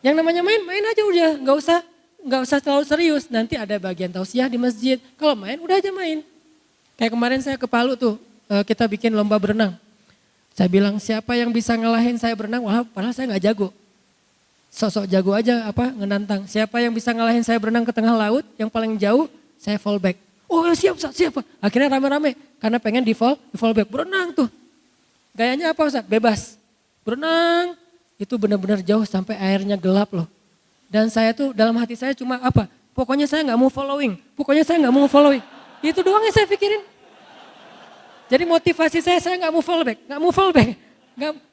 Yang namanya main aja udah, gak usah terlalu serius. Nanti ada bagian tausiah di masjid. Kalau main udah aja main. Kayak kemarin saya ke Palu tuh, kita bikin lomba berenang. Saya bilang siapa yang bisa ngalahin saya berenang, wah padahal saya gak jago. Sosok jago aja ngenantang. Siapa yang bisa ngalahin saya berenang ke tengah laut, yang paling jauh saya fallback. Oh siap. Akhirnya rame-rame karena pengen di fallback. Berenang tuh. Gayanya apa Ustaz? Bebas. Berenang. Itu benar-benar jauh sampai airnya gelap loh. Dan saya tuh dalam hati saya cuma apa? Pokoknya saya gak mau following. Itu doang yang saya pikirin. Jadi motivasi saya gak mau fallback.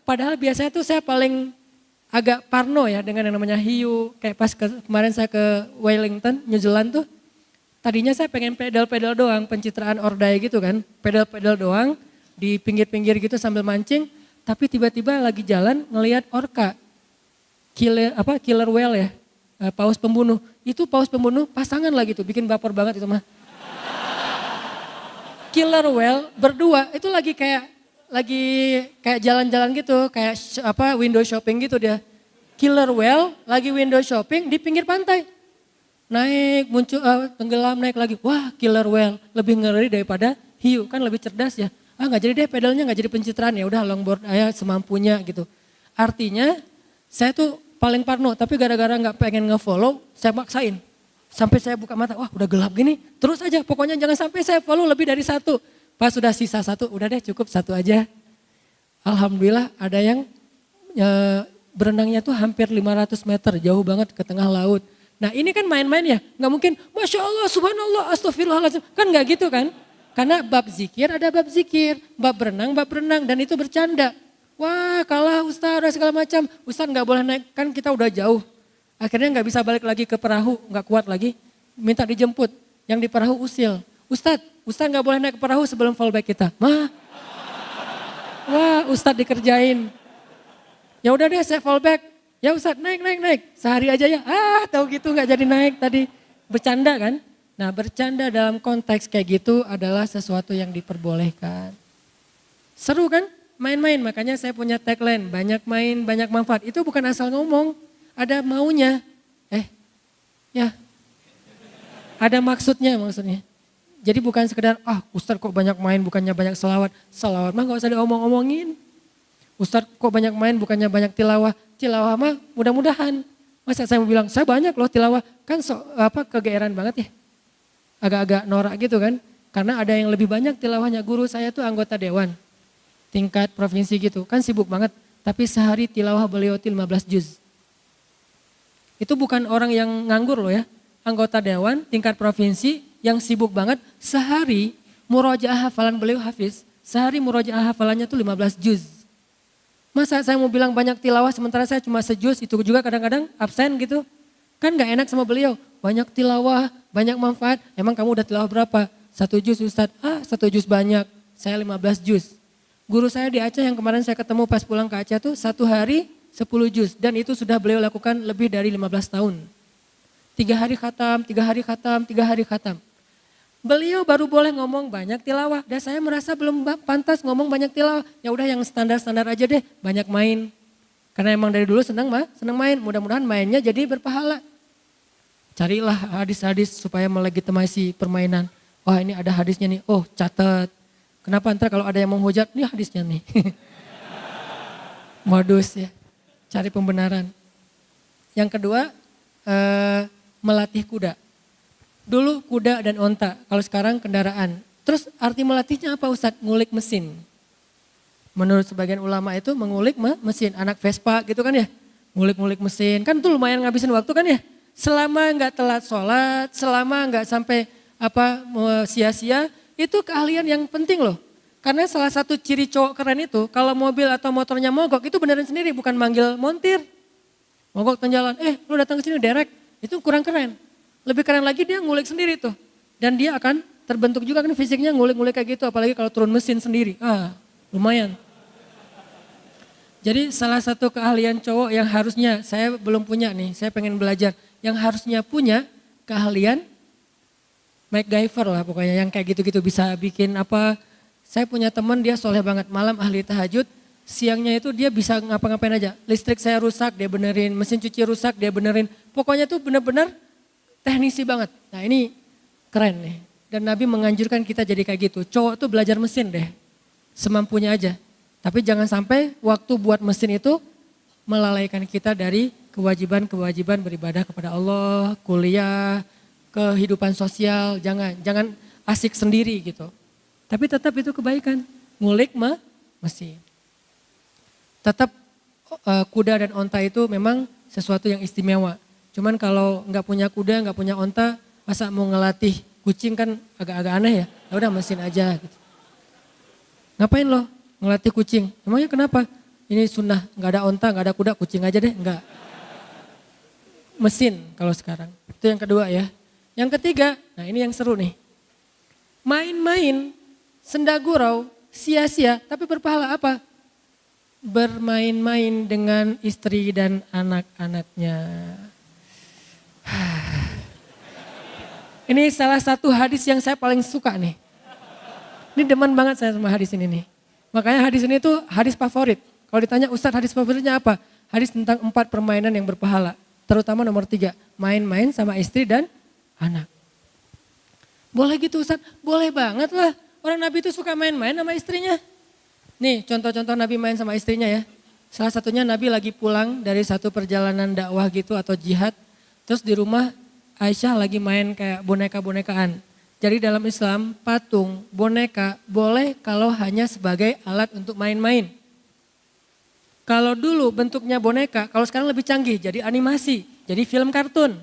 Padahal biasanya tuh saya paling agak parno ya dengan yang namanya hiu. Kayak pas kemarin saya ke Wellington, New Zealand tuh. Tadinya saya pengen pedal-pedal doang, pencitraan ordai gitu kan. Pedal-pedal doang di pinggir-pinggir gitu sambil mancing. Tapi tiba-tiba lagi jalan ngelihat orca, killer whale ya, paus pembunuh. Itu paus pembunuh pasangan lagi tuh, bikin baper banget itu mah. Killer whale berdua, itu lagi kayak jalan-jalan gitu, kayak window shopping gitu dia. Killer whale lagi window shopping di pinggir pantai. Naik, muncul, tenggelam, naik lagi. Wah killer whale, lebih ngeri daripada hiu, kan lebih cerdas ya. Gak jadi deh pedalnya, gak jadi pencitraan, ya udah longboard aja semampunya gitu. Artinya saya tuh paling parno, tapi gara-gara gak pengen nge-follow, saya maksain. Sampai saya buka mata, wah udah gelap gini, terus aja pokoknya jangan sampai saya follow lebih dari satu. Pas sudah sisa satu, udah deh cukup satu aja. Alhamdulillah ada yang berenangnya tuh hampir 500 meter, jauh banget ke tengah laut. Nah ini kan main-main ya, nggak mungkin Masya Allah, Subhanallah, Astagfirullahaladzim. Kan nggak gitu kan? Karena bab zikir ada bab zikir, bab berenang, dan itu bercanda. Wah kalah Ustaz segala macam, Ustaz nggak boleh naik, kan kita udah jauh. Akhirnya nggak bisa balik lagi ke perahu, nggak kuat lagi, minta dijemput. Yang di perahu usil, Ustaz nggak boleh naik ke perahu sebelum fallback kita. Wah Ustaz dikerjain. Ya udah deh saya fallback. Ya Ustaz naik. Sehari aja ya. Tahu gitu nggak jadi naik tadi. Bercanda kan. Nah bercanda dalam konteks kayak gitu adalah sesuatu yang diperbolehkan. Seru kan? Main-main. Makanya saya punya tagline. Banyak main, banyak manfaat. Itu bukan asal ngomong. Ada maunya. Ya. Ada maksudnya. Jadi bukan sekedar, Ustaz kok banyak main bukannya banyak selawat. Selawat mah gak usah diomong-omongin. Ustaz kok banyak main bukannya banyak tilawah. Tilawah mah mudah-mudahan. Masa saya mau bilang, saya banyak loh tilawah. Kan kegeeran banget ya. Agak-agak norak gitu kan. Karena ada yang lebih banyak tilawahnya. Guru saya tuh anggota dewan. Tingkat provinsi gitu. Kan sibuk banget. Tapi sehari tilawah beliau 15 juz. Itu bukan orang yang nganggur loh ya. Anggota dewan tingkat provinsi yang sibuk banget, sehari murojaah hafalan beliau hafiz, sehari murojaah hafalannya tuh 15 juz. Masa saya mau bilang banyak tilawah sementara saya cuma sejuz, itu juga kadang-kadang absen gitu. Kan gak enak sama beliau, banyak tilawah, banyak manfaat, emang kamu udah tilawah berapa? 1 juz Ustaz, 1 juz banyak, saya 15 juz. Guru saya di Aceh yang kemarin saya ketemu pas pulang ke Aceh tuh 1 hari 10 juz, dan itu sudah beliau lakukan lebih dari 15 tahun. 3 hari khatam, 3 hari khatam, 3 hari khatam. Beliau baru boleh ngomong banyak tilawah dan saya merasa belum pantas ngomong banyak tilawah. Ya udah yang standar-standar aja deh, banyak main. Karena emang dari dulu senang main. Mudah-mudahan mainnya jadi berpahala. Carilah hadis-hadis supaya melegitimasi permainan. Wah ini ada hadisnya nih, catat. Kenapa ntar kalau ada yang menghujat, nih hadisnya nih. Modus ya, cari pembenaran. Yang kedua, melatih kuda. Dulu kuda dan onta, kalau sekarang kendaraan. Terus arti melatihnya apa Ustadz? Ngulik mesin. Menurut sebagian ulama itu mengulik mesin, anak Vespa gitu kan ya. Ngulik-ngulik mesin, kan itu lumayan ngabisin waktu kan ya. Selama nggak telat sholat, selama nggak sampai sia-sia, itu keahlian yang penting loh. Karena salah satu ciri cowok keren itu, kalau mobil atau motornya mogok itu beneran sendiri, bukan manggil montir. Mogok tengah jalan, lu datang ke sini derek, itu kurang keren. Lebih keren lagi dia ngulik sendiri tuh. Dan dia akan terbentuk juga kan fisiknya ngulik-ngulik kayak gitu. Apalagi kalau turun mesin sendiri. Lumayan. Jadi salah satu keahlian cowok yang harusnya saya belum punya nih. Saya pengen belajar. Yang harusnya punya keahlian MacGyver lah pokoknya. Yang kayak gitu-gitu bisa bikin apa. Saya punya teman dia soleh banget. Malam ahli tahajud. Siangnya itu dia bisa ngapa-ngapain aja. Listrik saya rusak dia benerin. Mesin cuci rusak dia benerin. Pokoknya tuh bener-bener teknisi banget. Nah ini keren nih. Dan Nabi menganjurkan kita jadi kayak gitu. Cowok tuh belajar mesin deh. Semampunya aja. Tapi jangan sampai waktu buat mesin itu melalaikan kita dari kewajiban-kewajiban beribadah kepada Allah, kuliah, kehidupan sosial. Jangan asik sendiri gitu. Tapi tetap itu kebaikan. Ngulik mesin. Tetap kuda dan onta itu memang sesuatu yang istimewa. Cuman kalau nggak punya kuda, nggak punya onta, masa mau ngelatih kucing kan agak-agak aneh ya. Ya udah mesin aja gitu. Ngapain lo ngelatih kucing? Emangnya kenapa? Ini sunnah, nggak ada onta, nggak ada kuda, kucing aja deh, nggak. Mesin kalau sekarang. Itu yang kedua ya. Yang ketiga, nah ini yang seru nih. Main-main, senda gurau, sia-sia, tapi berpahala apa? Bermain-main dengan istri dan anak-anaknya. Ini salah satu hadis yang saya paling suka nih. Ini demen banget saya sama hadis ini nih. Makanya hadis ini tuh hadis favorit. Kalau ditanya Ustadz hadis favoritnya apa? Hadis tentang 4 permainan yang berpahala. Terutama nomor 3. Main-main sama istri dan anak. Boleh gitu Ustadz? Boleh banget lah. Orang Nabi itu suka main-main sama istrinya. Nih contoh-contoh Nabi main sama istrinya ya. Salah satunya Nabi lagi pulang dari satu perjalanan dakwah gitu atau jihad. Terus di rumah Aisyah lagi main kayak boneka-bonekaan. Jadi dalam Islam patung, boneka boleh kalau hanya sebagai alat untuk main-main. Kalau dulu bentuknya boneka, kalau sekarang lebih canggih jadi animasi, jadi film kartun.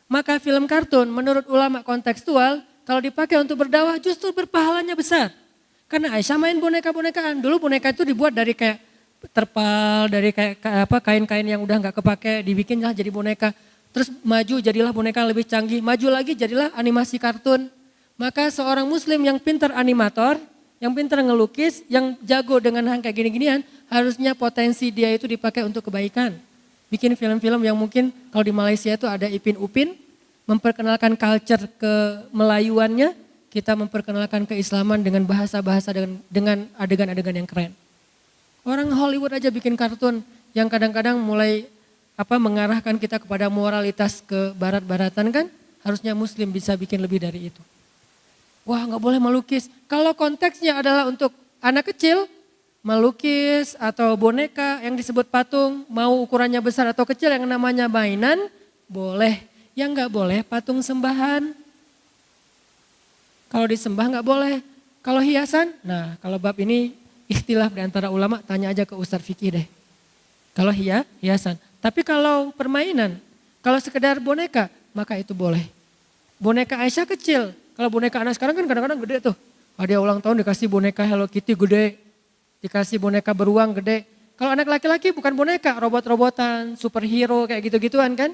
Maka film kartun menurut ulama kontekstual kalau dipakai untuk berdakwah justru berpahalanya besar. Karena Aisyah main boneka-bonekaan. Dulu boneka itu dibuat dari kayak terpal, dari kayak kain-kain yang udah nggak kepake, dibikinlah jadi boneka. Terus maju jadilah boneka lebih canggih, maju lagi jadilah animasi kartun. Maka seorang muslim yang pintar animator, yang pintar ngelukis, yang jago dengan hal kayak gini-ginian, harusnya potensi dia itu dipakai untuk kebaikan. Bikin film-film yang mungkin kalau di Malaysia itu ada Ipin Upin, memperkenalkan culture kemelayuannya, kita memperkenalkan keislaman dengan bahasa-bahasa dengan adegan-adegan yang keren. Orang Hollywood aja bikin kartun yang kadang-kadang mulai mengarahkan kita kepada moralitas ke barat-baratan kan, harusnya muslim bisa bikin lebih dari itu. Wah nggak boleh melukis. Kalau konteksnya adalah untuk anak kecil, melukis atau boneka yang disebut patung, mau ukurannya besar atau kecil yang namanya mainan, boleh. Yang nggak boleh patung sembahan. Kalau disembah nggak boleh. Kalau hiasan, nah kalau bab ini ikhtilaf di antara ulama, tanya aja ke Ustadz Fikih deh. Kalau hiasan. Tapi kalau permainan, kalau sekedar boneka, maka itu boleh. Boneka Aisyah kecil. Kalau boneka anak sekarang kan kadang-kadang gede tuh. Ada ulang tahun dikasih boneka Hello Kitty gede. Dikasih boneka beruang gede. Kalau anak laki-laki bukan boneka, robot-robotan, superhero kayak gitu-gituan kan.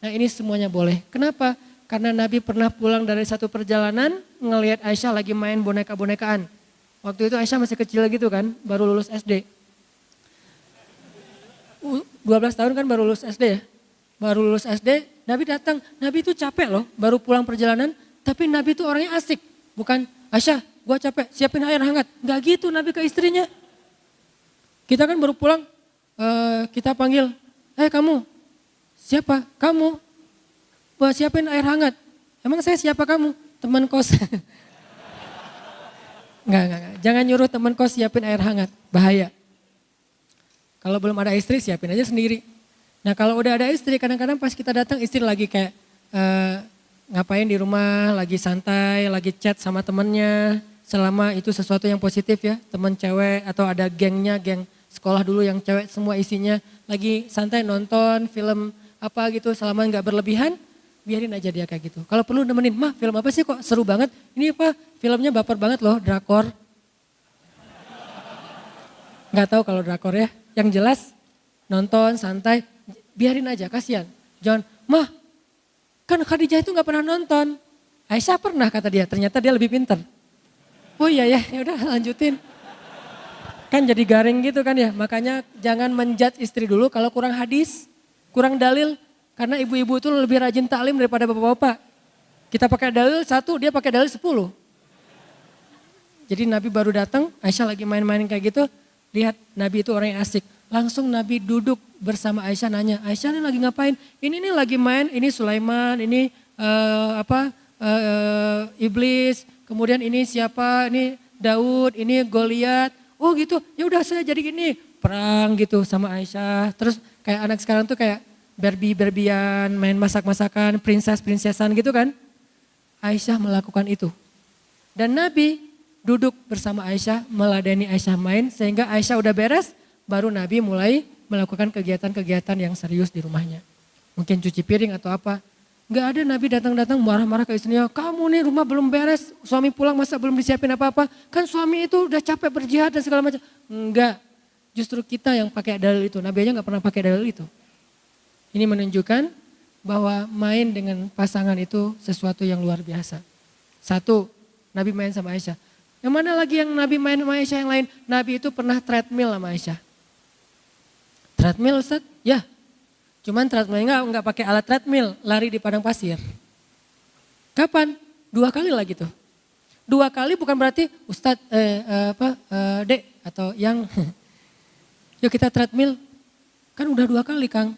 Nah ini semuanya boleh. Kenapa? Karena Nabi pernah pulang dari satu perjalanan ngelihat Aisyah lagi main boneka-bonekaan. Waktu itu Aisyah masih kecil gitu kan, baru lulus SD. 12 tahun kan baru lulus SD ya. Baru lulus SD, Nabi datang. Nabi itu capek loh, baru pulang perjalanan. Tapi Nabi itu orangnya asik. Bukan, Aisyah gua capek, siapin air hangat. Enggak gitu Nabi ke istrinya. Kita kan baru pulang, kita panggil, kamu, siapa? Kamu, gua siapin air hangat. Emang saya siapa kamu? Teman kos. Enggak. Jangan nyuruh teman kos siapin air hangat, bahaya. Kalau belum ada istri siapin aja sendiri. Nah kalau udah ada istri kadang-kadang pas kita datang istri lagi kayak ngapain di rumah, lagi santai, lagi chat sama temennya. Selama itu sesuatu yang positif ya, teman cewek atau ada gengnya, geng sekolah dulu yang cewek semua isinya. Lagi santai nonton film apa gitu selama nggak berlebihan, biarin aja dia kayak gitu. Kalau perlu nemenin, mah film apa sih kok seru banget? Ini apa? Filmnya baper banget loh, drakor. Nggak tahu kalau drakor ya. Yang jelas nonton santai, biarin aja kasihan. Jangan, mah kan Khadijah itu nggak pernah nonton. Aisyah pernah kata dia, ternyata dia lebih pintar. Oh iya ya udah lanjutin. Kan jadi garing gitu kan ya. Makanya jangan menjudge istri dulu kalau kurang hadis, kurang dalil. Karena ibu-ibu itu lebih rajin taklim daripada bapak-bapak. Kita pakai dalil 1, dia pakai dalil 10. Jadi Nabi baru datang, Aisyah lagi main-main kayak gitu. Lihat Nabi itu orang yang asik. Langsung Nabi duduk bersama Aisyah nanya, Aisyah ini lagi ngapain? Ini nih lagi main, ini Sulaiman, ini iblis, kemudian ini siapa, ini Daud, ini Goliat. Oh gitu, ya udah saya jadi gini, perang gitu sama Aisyah. Terus kayak anak sekarang tuh kayak Barbie-Barbian, main masak-masakan, princess-princessan gitu kan. Aisyah melakukan itu. Dan Nabi duduk bersama Aisyah, meladeni Aisyah main sehingga Aisyah udah beres, baru Nabi mulai melakukan kegiatan-kegiatan yang serius di rumahnya. Mungkin cuci piring atau apa. Gak ada Nabi datang-datang marah-marah ke istrinya, kamu nih rumah belum beres, suami pulang masa belum disiapin apa-apa. Kan suami itu udah capek berjihad dan segala macam. Enggak, justru kita yang pakai dalil itu, Nabi aja gak pernah pakai dalil itu. Ini menunjukkan bahwa main dengan pasangan itu sesuatu yang luar biasa. 1, Nabi main sama Aisyah. Yang mana lagi yang Nabi main sama Aisyah yang lain? Nabi itu pernah treadmill sama Aisyah. Treadmill Ustaz? Ya. Cuman treadmillnya enggak pakai alat treadmill, lari di padang pasir. Kapan? 2 kali lah gitu. 2 kali bukan berarti Ustaz, Dek atau yang, yuk kita treadmill. Kan udah 2 kali Kang.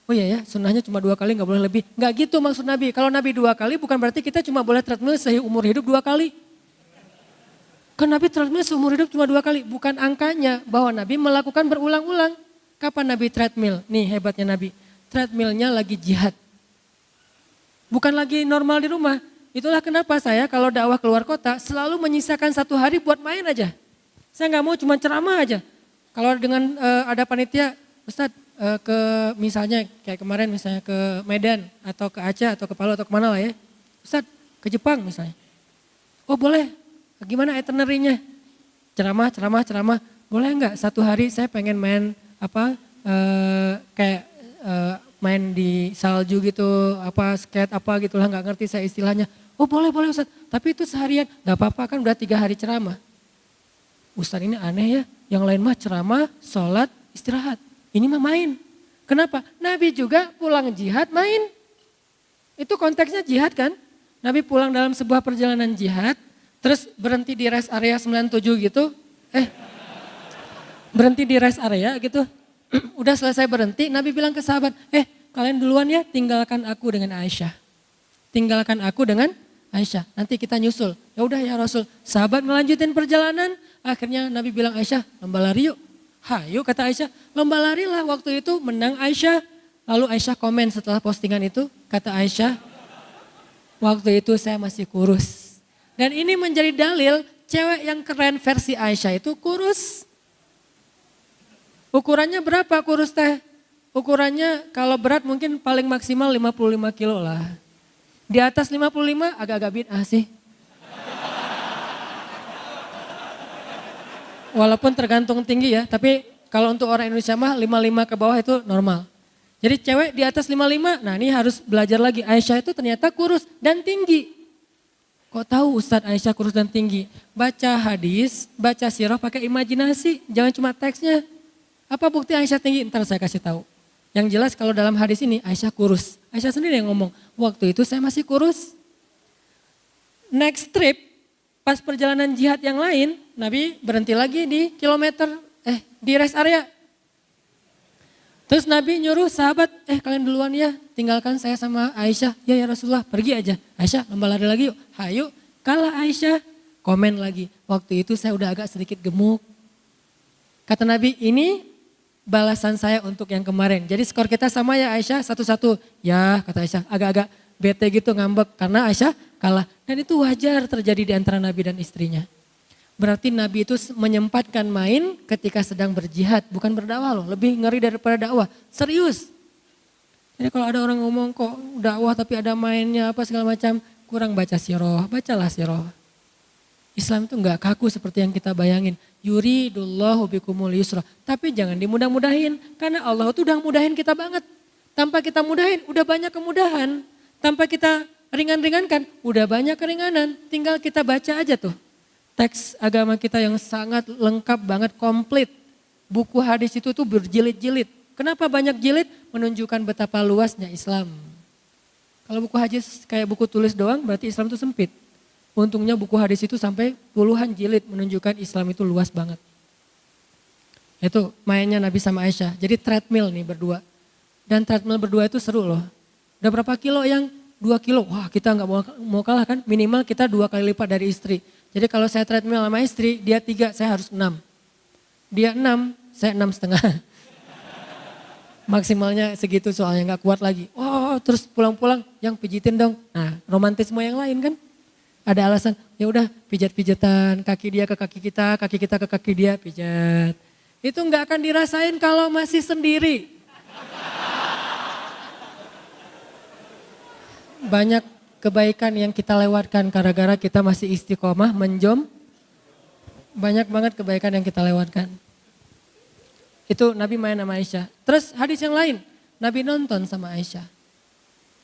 Oh iya ya, sunnahnya cuma 2 kali, gak boleh lebih. Gak gitu maksud Nabi. Kalau Nabi 2 kali bukan berarti kita cuma boleh treadmill seumur hidup 2 kali. Kan Nabi treadmill seumur hidup cuma 2 kali. Bukan angkanya bahwa Nabi melakukan berulang-ulang. Kapan Nabi treadmill? Nih hebatnya Nabi. Treadmillnya lagi jihad. Bukan lagi normal di rumah. Itulah kenapa saya kalau dakwah keluar kota selalu menyisakan 1 hari buat main aja. Saya nggak mau cuma ceramah aja. Kalau dengan ada panitia, Ustadz ke misalnya kayak kemarin misalnya ke Medan atau ke Aceh atau ke Palu atau kemana lah ya. Ustadz ke Jepang misalnya. Oh boleh, gimana itinerary-nya? Ceramah. Boleh nggak 1 hari saya pengen main kayak main di salju gitu, skate gitulah, nggak ngerti saya istilahnya. Oh boleh Ustadz, tapi itu seharian, nggak apa-apa kan udah 3 hari ceramah. Ustadz ini aneh ya, yang lain mah ceramah, sholat, istirahat. Ini mah main. Kenapa? Nabi juga pulang jihad main. Itu konteksnya jihad kan. Nabi pulang dalam sebuah perjalanan jihad, terus berhenti di rest area 97 gitu. Berhenti di rest area gitu. Udah selesai berhenti, Nabi bilang ke sahabat, kalian duluan ya, tinggalkan aku dengan Aisyah. Tinggalkan aku dengan Aisyah, nanti kita nyusul. Ya udah ya Rasul. Sahabat melanjutin perjalanan, akhirnya Nabi bilang Aisyah, lomba lari yuk. Hayu kata Aisyah, lomba lari lah. Waktu itu menang Aisyah. Lalu Aisyah komen setelah postingan itu, kata Aisyah, waktu itu saya masih kurus. Dan ini menjadi dalil cewek yang keren versi Aisyah itu kurus. Ukurannya berapa kurus teh? Ukurannya kalau berat mungkin paling maksimal 55 kilo lah. Di atas 55 agak-agak bid'ah sih. Walaupun tergantung tinggi ya, tapi kalau untuk orang Indonesia mah 55 ke bawah itu normal. Jadi cewek di atas 55, nah ini harus belajar lagi. Aisyah itu ternyata kurus dan tinggi. Kok tahu Ustadz Aisyah kurus dan tinggi? Baca hadis, baca sirah pakai imajinasi, jangan cuma teksnya. Apa bukti Aisyah tinggi? Ntar saya kasih tahu. Yang jelas kalau dalam hadis ini Aisyah kurus. Aisyah sendiri yang ngomong, waktu itu saya masih kurus. Next trip, pas perjalanan jihad yang lain, Nabi berhenti lagi di di rest area. Terus Nabi nyuruh sahabat, kalian duluan ya, tinggalkan saya sama Aisyah. Ya Rasulullah, pergi aja. Aisyah lomba lari lagi yuk. Hayu, kalah Aisyah. Komen lagi, waktu itu saya udah agak sedikit gemuk. Kata Nabi, ini balasan saya untuk yang kemarin. Jadi skor kita sama ya Aisyah, 1-1. Ya kata Aisyah, agak-agak bete gitu ngambek karena Aisyah kalah. Dan itu wajar terjadi di antara Nabi dan istrinya. Berarti Nabi itu menyempatkan main ketika sedang berjihad, bukan berdakwah loh. Lebih ngeri daripada dakwah, serius. Jadi kalau ada orang ngomong kok dakwah tapi ada mainnya apa segala macam, kurang baca sirah, bacalah sirah. Islam itu enggak kaku seperti yang kita bayangin. Yuridullahu bikumul yusra. Tapi jangan dimudah-mudahin. Karena Allah itu udah mudahin kita banget. Tanpa kita mudahin udah banyak kemudahan. Tanpa kita ringan-ringankan udah banyak keringanan. Tinggal kita baca aja tuh. Teks agama kita yang sangat lengkap banget, komplit. Buku hadis itu tuh berjilid-jilid. Kenapa banyak jilid? Menunjukkan betapa luasnya Islam. Kalau buku hadis kayak buku tulis doang berarti Islam itu sempit. Untungnya buku hadis itu sampai puluhan jilid menunjukkan Islam itu luas banget. Itu mainnya Nabi sama Aisyah. Jadi treadmill nih berdua. Dan treadmill berdua itu seru loh. Udah berapa kilo yang 2 kilo? Wah kita nggak mau kalah kan. Minimal kita 2 kali lipat dari istri. Jadi kalau saya treadmill sama istri, dia 3, saya harus 6. Dia 6, saya 6,5. Maksimalnya segitu soalnya nggak kuat lagi. Oh terus pulang-pulang yang pijitin dong. Nah romantisme yang lain kan. Ada alasan, ya udah pijat-pijatan, kaki dia ke kaki kita ke kaki dia, pijat. Itu nggak akan dirasain kalau masih sendiri. Banyak kebaikan yang kita lewatkan gara-gara kita masih istiqomah menjom. Banyak banget kebaikan yang kita lewatkan. Itu Nabi main sama Aisyah. Terus hadis yang lain, Nabi nonton sama Aisyah.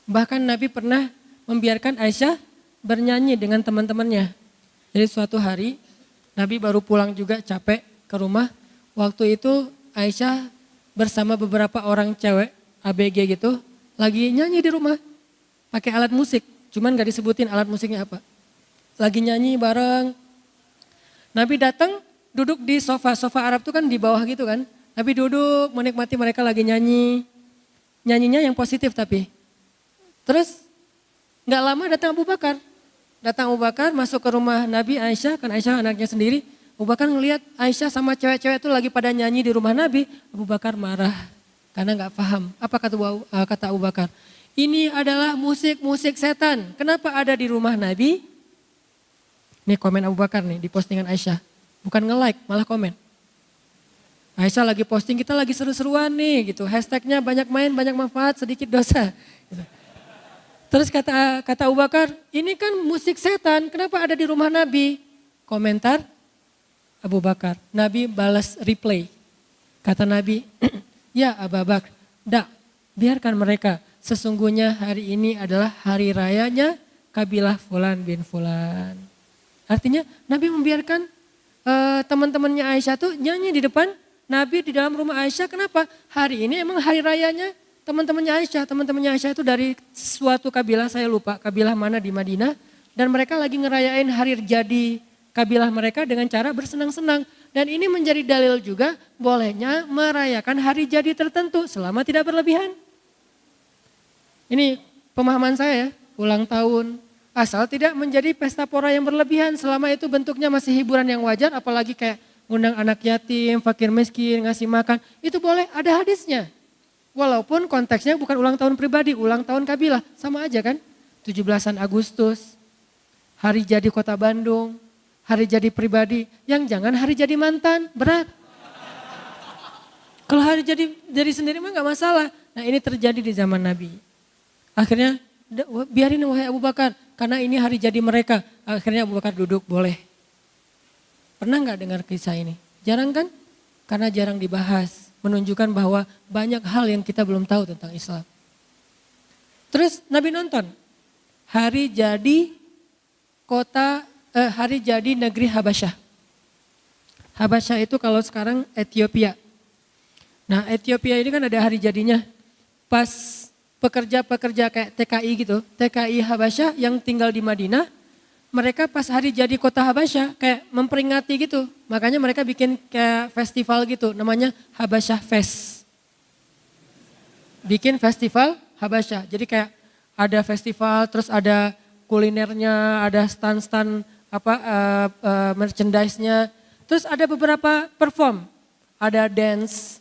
Bahkan Nabi pernah membiarkan Aisyah bernyanyi dengan teman-temannya. Jadi suatu hari Nabi baru pulang juga capek ke rumah. Waktu itu Aisyah bersama beberapa orang cewek ABG gitu lagi nyanyi di rumah. Pakai alat musik, cuman gak disebutin alat musiknya apa. Lagi nyanyi bareng. Nabi datang duduk di sofa Arab tuh kan di bawah gitu kan. Nabi duduk menikmati mereka lagi nyanyi. Nyanyinya yang positif tapi. Terus gak lama datang Abu Bakar. Datang Abu Bakar masuk ke rumah Nabi Aisyah, kan Aisyah anaknya sendiri. Abu Bakar ngelihat Aisyah sama cewek-cewek itu lagi pada nyanyi di rumah Nabi. Abu Bakar marah karena nggak paham. Apa kata Abu Bakar? Ini adalah musik-musik setan. Kenapa ada di rumah Nabi? Nih komen Abu Bakar nih di postingan Aisyah. Bukan nge-like, malah komen. Aisyah lagi posting, kita lagi seru-seruan nih gitu. Hashtagnya banyak main, banyak manfaat, sedikit dosa. Gitu. Terus kata Abu Bakar, ini kan musik setan, kenapa ada di rumah Nabi? Komentar Abu Bakar, Nabi balas replay. Kata Nabi, ya Abu Bakar, biarkan mereka. Sesungguhnya hari ini adalah hari rayanya kabilah Fulan bin Fulan. Artinya Nabi membiarkan teman-temannya Aisyah tuh nyanyi di depan Nabi di dalam rumah Aisyah. Kenapa? Hari ini emang hari rayanya teman-temannya Aisyah. Teman-temannya Aisyah itu dari suatu kabilah, saya lupa kabilah mana di Madinah. Dan mereka lagi ngerayain hari jadi kabilah mereka dengan cara bersenang-senang. Dan ini menjadi dalil juga bolehnya merayakan hari jadi tertentu selama tidak berlebihan. Ini pemahaman saya, ulang tahun. Asal tidak menjadi pesta pora yang berlebihan, selama itu bentuknya masih hiburan yang wajar, apalagi kayak ngundang anak yatim, fakir miskin, ngasih makan, itu boleh, ada hadisnya. Walaupun konteksnya bukan ulang tahun pribadi, ulang tahun kabilah, sama aja kan. 17-an Agustus, hari jadi kota Bandung, hari jadi pribadi, yang jangan hari jadi mantan, berat. Kalau hari jadi sendiri mah gak masalah. Nah ini terjadi di zaman Nabi. Akhirnya biarin wahai Abu Bakar, karena ini hari jadi mereka. Akhirnya Abu Bakar duduk, boleh. Pernah gak dengar kisah ini? Jarang kan? Karena jarang dibahas. Menunjukkan bahwa banyak hal yang kita belum tahu tentang Islam. Terus Nabi nonton. Hari jadi hari jadi negeri Habasyah. Habasyah itu kalau sekarang Ethiopia. Nah Ethiopia ini kan ada hari jadinya. Pas pekerja-pekerja kayak TKI gitu. TKI Habasyah yang tinggal di Madinah. Mereka pas hari jadi kota Habasyah kayak memperingati gitu. Makanya mereka bikin kayak festival gitu. Namanya Habasyah Fest. Bikin festival Habasyah. Jadi kayak ada festival terus ada kulinernya, ada stand-stand merchandise-nya. Terus ada beberapa perform. Ada dance.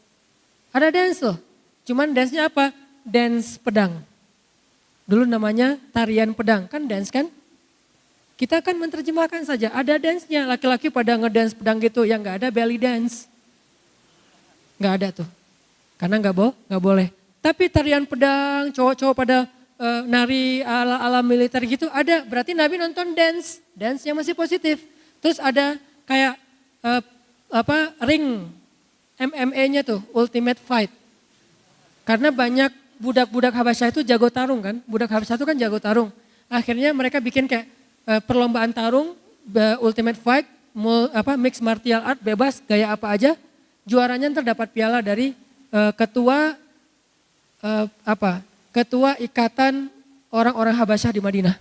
Ada dance loh. Cuman dance-nya apa? Dance pedang. Dulu namanya tarian pedang. Kan dance kan? Kita akan menerjemahkan saja, ada dance-nya, laki-laki pada ngedance pedang gitu, yang gak ada belly dance. Gak ada tuh, karena gak boleh. Tapi tarian pedang, cowok-cowok pada nari ala militer gitu ada, berarti Nabi nonton dance yang masih positif. Terus ada kayak ring MMA-nya tuh, Ultimate Fight. Karena banyak budak-budak Habasyah itu jago tarung kan, budak Habasyah itu kan jago tarung. Akhirnya mereka bikin kayak perlombaan tarung, ultimate fight, mixed martial art, bebas, gaya apa aja. Juaranya terdapat piala dari ketua ikatan orang-orang Habasyah di Madinah.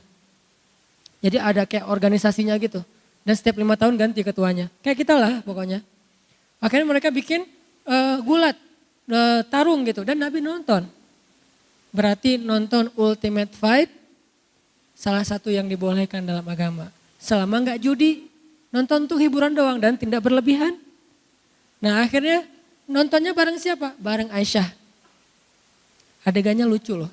Jadi ada kayak organisasinya gitu. Dan setiap 5 tahun ganti ketuanya. Kayak kita lah pokoknya. Akhirnya mereka bikin gulat, tarung gitu. Dan Nabi nonton. Berarti nonton ultimate fight, salah satu yang dibolehkan dalam agama. Selama enggak judi, nonton tuh hiburan doang dan tidak berlebihan. Nah akhirnya nontonnya bareng siapa? Bareng Aisyah. Adegannya lucu loh.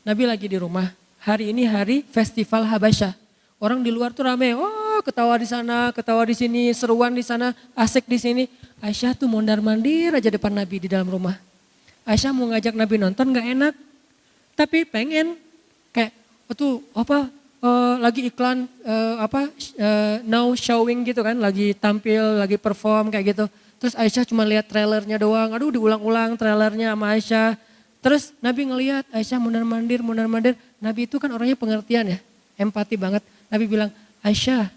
Nabi lagi di rumah. Hari ini hari festival Habasyah. Orang di luar tuh rame. Oh ketawa di sana, ketawa di sini, seruan di sana, asik di sini. Aisyah tuh mondar-mandir aja depan Nabi di dalam rumah. Aisyah mau ngajak Nabi nonton gak enak. Tapi pengen kayak lagi iklan now showing gitu kan, lagi tampil, lagi perform kayak gitu. Terus Aisyah cuma lihat trailernya doang, aduh diulang-ulang trailernya sama Aisyah. Terus Nabi ngelihat Aisyah mondar-mandir. Nabi itu kan orangnya pengertian ya, empati banget. Nabi bilang, Aisyah,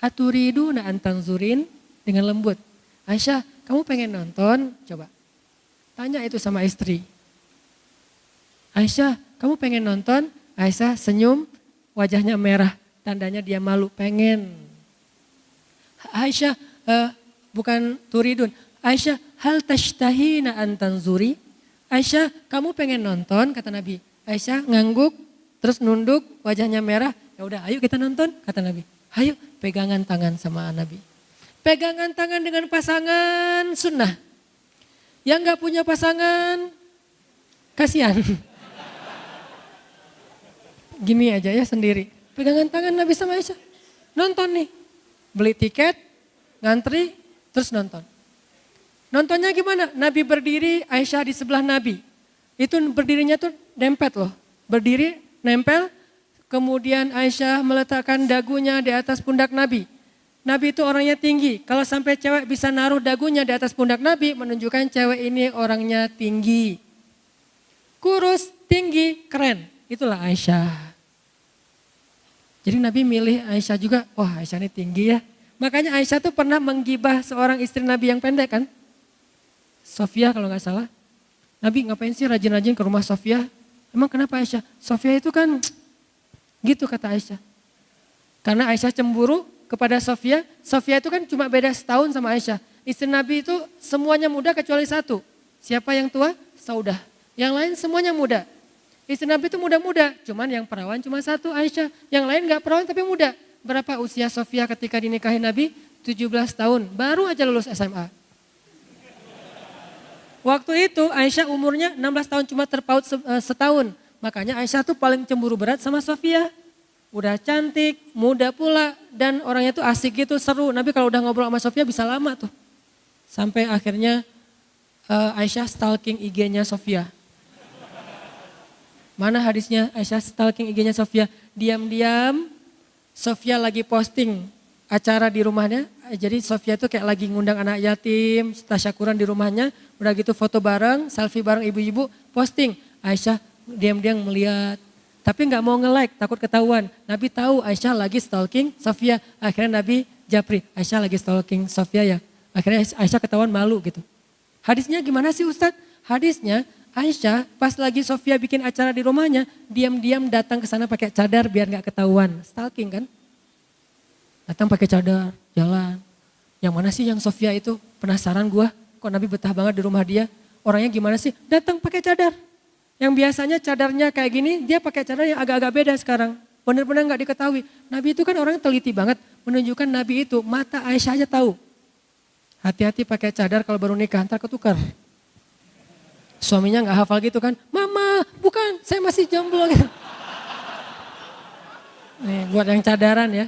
aturiduna an tanzurin, dengan lembut. Aisyah, kamu pengen nonton? Coba tanya itu sama istri. Aisyah, kamu pengen nonton? Aisyah senyum, wajahnya merah, tandanya dia malu, pengen. Aisyah, bukan turidun. Aisyah, hal tashtahina an tanzuri? Aisyah, kamu pengen nonton? Kata Nabi. Aisyah ngangguk, terus nunduk, wajahnya merah. Ya udah, ayo kita nonton, kata Nabi. Ayo, pegangan tangan sama Nabi. Pegangan tangan dengan pasangan sunnah. Yang gak punya pasangan, kasihan. gini aja ya sendiri. Pegangan tangan Nabi sama Aisyah. Nonton nih. Beli tiket, ngantri, terus nonton. Nontonnya gimana? Nabi berdiri, Aisyah di sebelah Nabi. Itu berdirinya tuh dempet loh. Berdiri, nempel, kemudian Aisyah meletakkan dagunya di atas pundak Nabi. Nabi itu orangnya tinggi. Kalau sampai cewek bisa naruh dagunya di atas pundak Nabi, menunjukkan cewek ini orangnya tinggi. Kurus, tinggi, keren. Itulah Aisyah. Jadi Nabi milih Aisyah juga, wah Aisyah ini tinggi ya. Makanya Aisyah tuh pernah menggibah seorang istri Nabi yang pendek kan. Sofia kalau nggak salah. Nabi ngapain sih rajin-rajin ke rumah Sofia? Emang kenapa Aisyah? Sofia itu kan gitu kata Aisyah. Karena Aisyah cemburu kepada Sofia. Sofia itu kan cuma beda setahun sama Aisyah. Istri Nabi itu semuanya muda kecuali satu. Siapa yang tua? Saudah. Yang lain semuanya muda. Istri Nabi itu muda-muda, cuman yang perawan cuma satu Aisyah. Yang lain gak perawan tapi muda. Berapa usia Sofia ketika dinikahi Nabi? 17 tahun, baru aja lulus SMA. Waktu itu Aisyah umurnya 16 tahun cuma terpaut setahun. Makanya Aisyah tuh paling cemburu berat sama Sofia. Udah cantik, muda pula, dan orangnya tuh asik gitu, seru. Nabi kalau udah ngobrol sama Sofia bisa lama tuh. Sampai akhirnya Aisyah stalking IG-nya Sofia. Mana hadisnya Aisyah stalking IG-nya Sofia. Diam-diam Sofia lagi posting acara di rumahnya. Jadi Sofia tuh kayak lagi ngundang anak yatim, tasyakuran di rumahnya. Udah gitu foto bareng, selfie bareng ibu-ibu, posting. Aisyah diam-diam melihat. Tapi gak mau nge-like, takut ketahuan. Nabi tahu Aisyah lagi stalking Sofia. Akhirnya Nabi japri, Aisyah lagi stalking Sofia ya. Akhirnya Aisyah ketahuan malu gitu. Hadisnya gimana sih Ustadz? Hadisnya Aisyah pas lagi Sofia bikin acara di rumahnya, diam-diam datang ke sana pakai cadar biar nggak ketahuan. Stalking kan? Datang pakai cadar, jalan. Yang mana sih yang Sofia itu? Penasaran gua, kok Nabi betah banget di rumah dia. Orangnya gimana sih? Datang pakai cadar. Yang biasanya cadarnya kayak gini, dia pakai cadar yang agak-agak beda sekarang. Benar-benar nggak diketahui. Nabi itu kan orangnya teliti banget, menunjukkan Nabi itu mata Aisyah aja tahu. Hati-hati pakai cadar kalau baru nikah, ntar ketukar. Suaminya gak hafal gitu kan, mama bukan saya masih jomblo gitu. Nih, buat yang cadaran ya.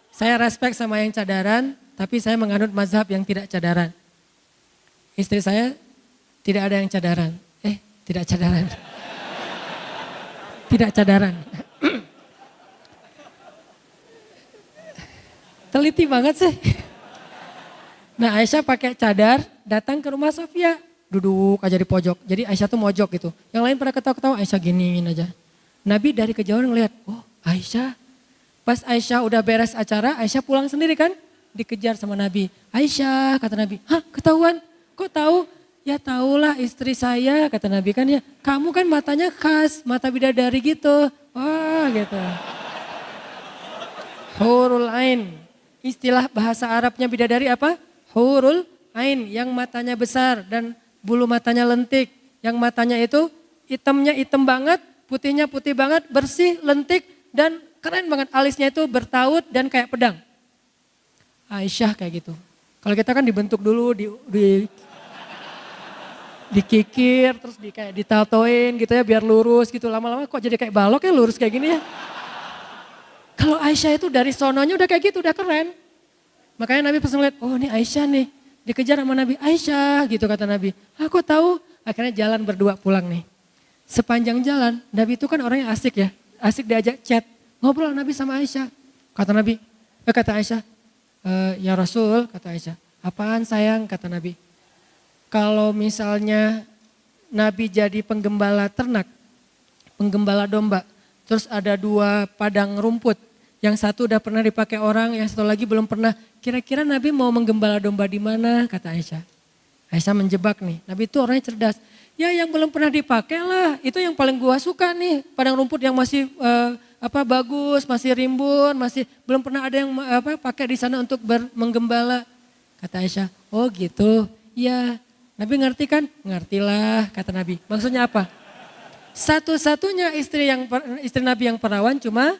Saya respect sama yang cadaran, tapi saya menganut mazhab yang tidak cadaran. Istri saya tidak ada yang cadaran. Tidak cadaran. Tidak cadaran. Teliti banget sih. Nah Aisyah pakai cadar datang ke rumah Sofia. Duduk aja di pojok. Jadi Aisyah tuh mojok gitu. Yang lain pada ketawa-ketawa, Aisyah giniin aja. Nabi dari kejauhan ngeliat, oh Aisyah. Pas Aisyah udah beres acara, Aisyah pulang sendiri kan. Dikejar sama Nabi. Aisyah, kata Nabi, hah ketahuan? Kok tahu? Ya tahulah istri saya, kata Nabi kan ya. Kamu kan matanya khas, mata bidadari gitu. Wah gitu. Hurul Ain. Istilah bahasa Arabnya bidadari apa? Hurul Ain, yang matanya besar dan bulu matanya lentik, yang matanya itu hitamnya hitam banget, putihnya putih banget, bersih, lentik, dan keren banget. Alisnya itu bertaut dan kayak pedang. Aisyah kayak gitu. Kalau kita kan dibentuk dulu, dikikir, terus kayak ditatoin gitu ya biar lurus gitu. Lama-lama kok jadi kayak balok ya lurus kayak gini ya. Kalau Aisyah itu dari sononya udah kayak gitu, udah keren. Makanya Nabi pas ngeliat, oh ini Aisyah nih. Dikejar sama Nabi, Aisyah gitu kata Nabi. Aku tahu, akhirnya jalan berdua pulang nih. Sepanjang jalan, Nabi itu kan orangnya asik ya. Asik diajak chat, ngobrol Nabi sama Aisyah. Kata Nabi, kata Aisyah, ya Rasul, kata Aisyah. Apaan sayang, kata Nabi. Kalau misalnya Nabi jadi penggembala ternak, penggembala domba. Terus ada 2 padang rumput. Yang satu udah pernah dipakai orang, yang satu lagi belum pernah. Kira-kira Nabi mau menggembala domba di mana? Kata Aisyah. Aisyah menjebak nih. Nabi itu orangnya cerdas. Ya yang belum pernah dipakai lah. Itu yang paling gua suka nih. Padang rumput yang masih bagus, masih rimbun, masih belum pernah ada yang pakai di sana untuk menggembala. Kata Aisyah. Oh gitu. Ya. Nabi ngerti kan? Ngertilah kata Nabi. Maksudnya apa? Satu-satunya istri Nabi yang perawan cuma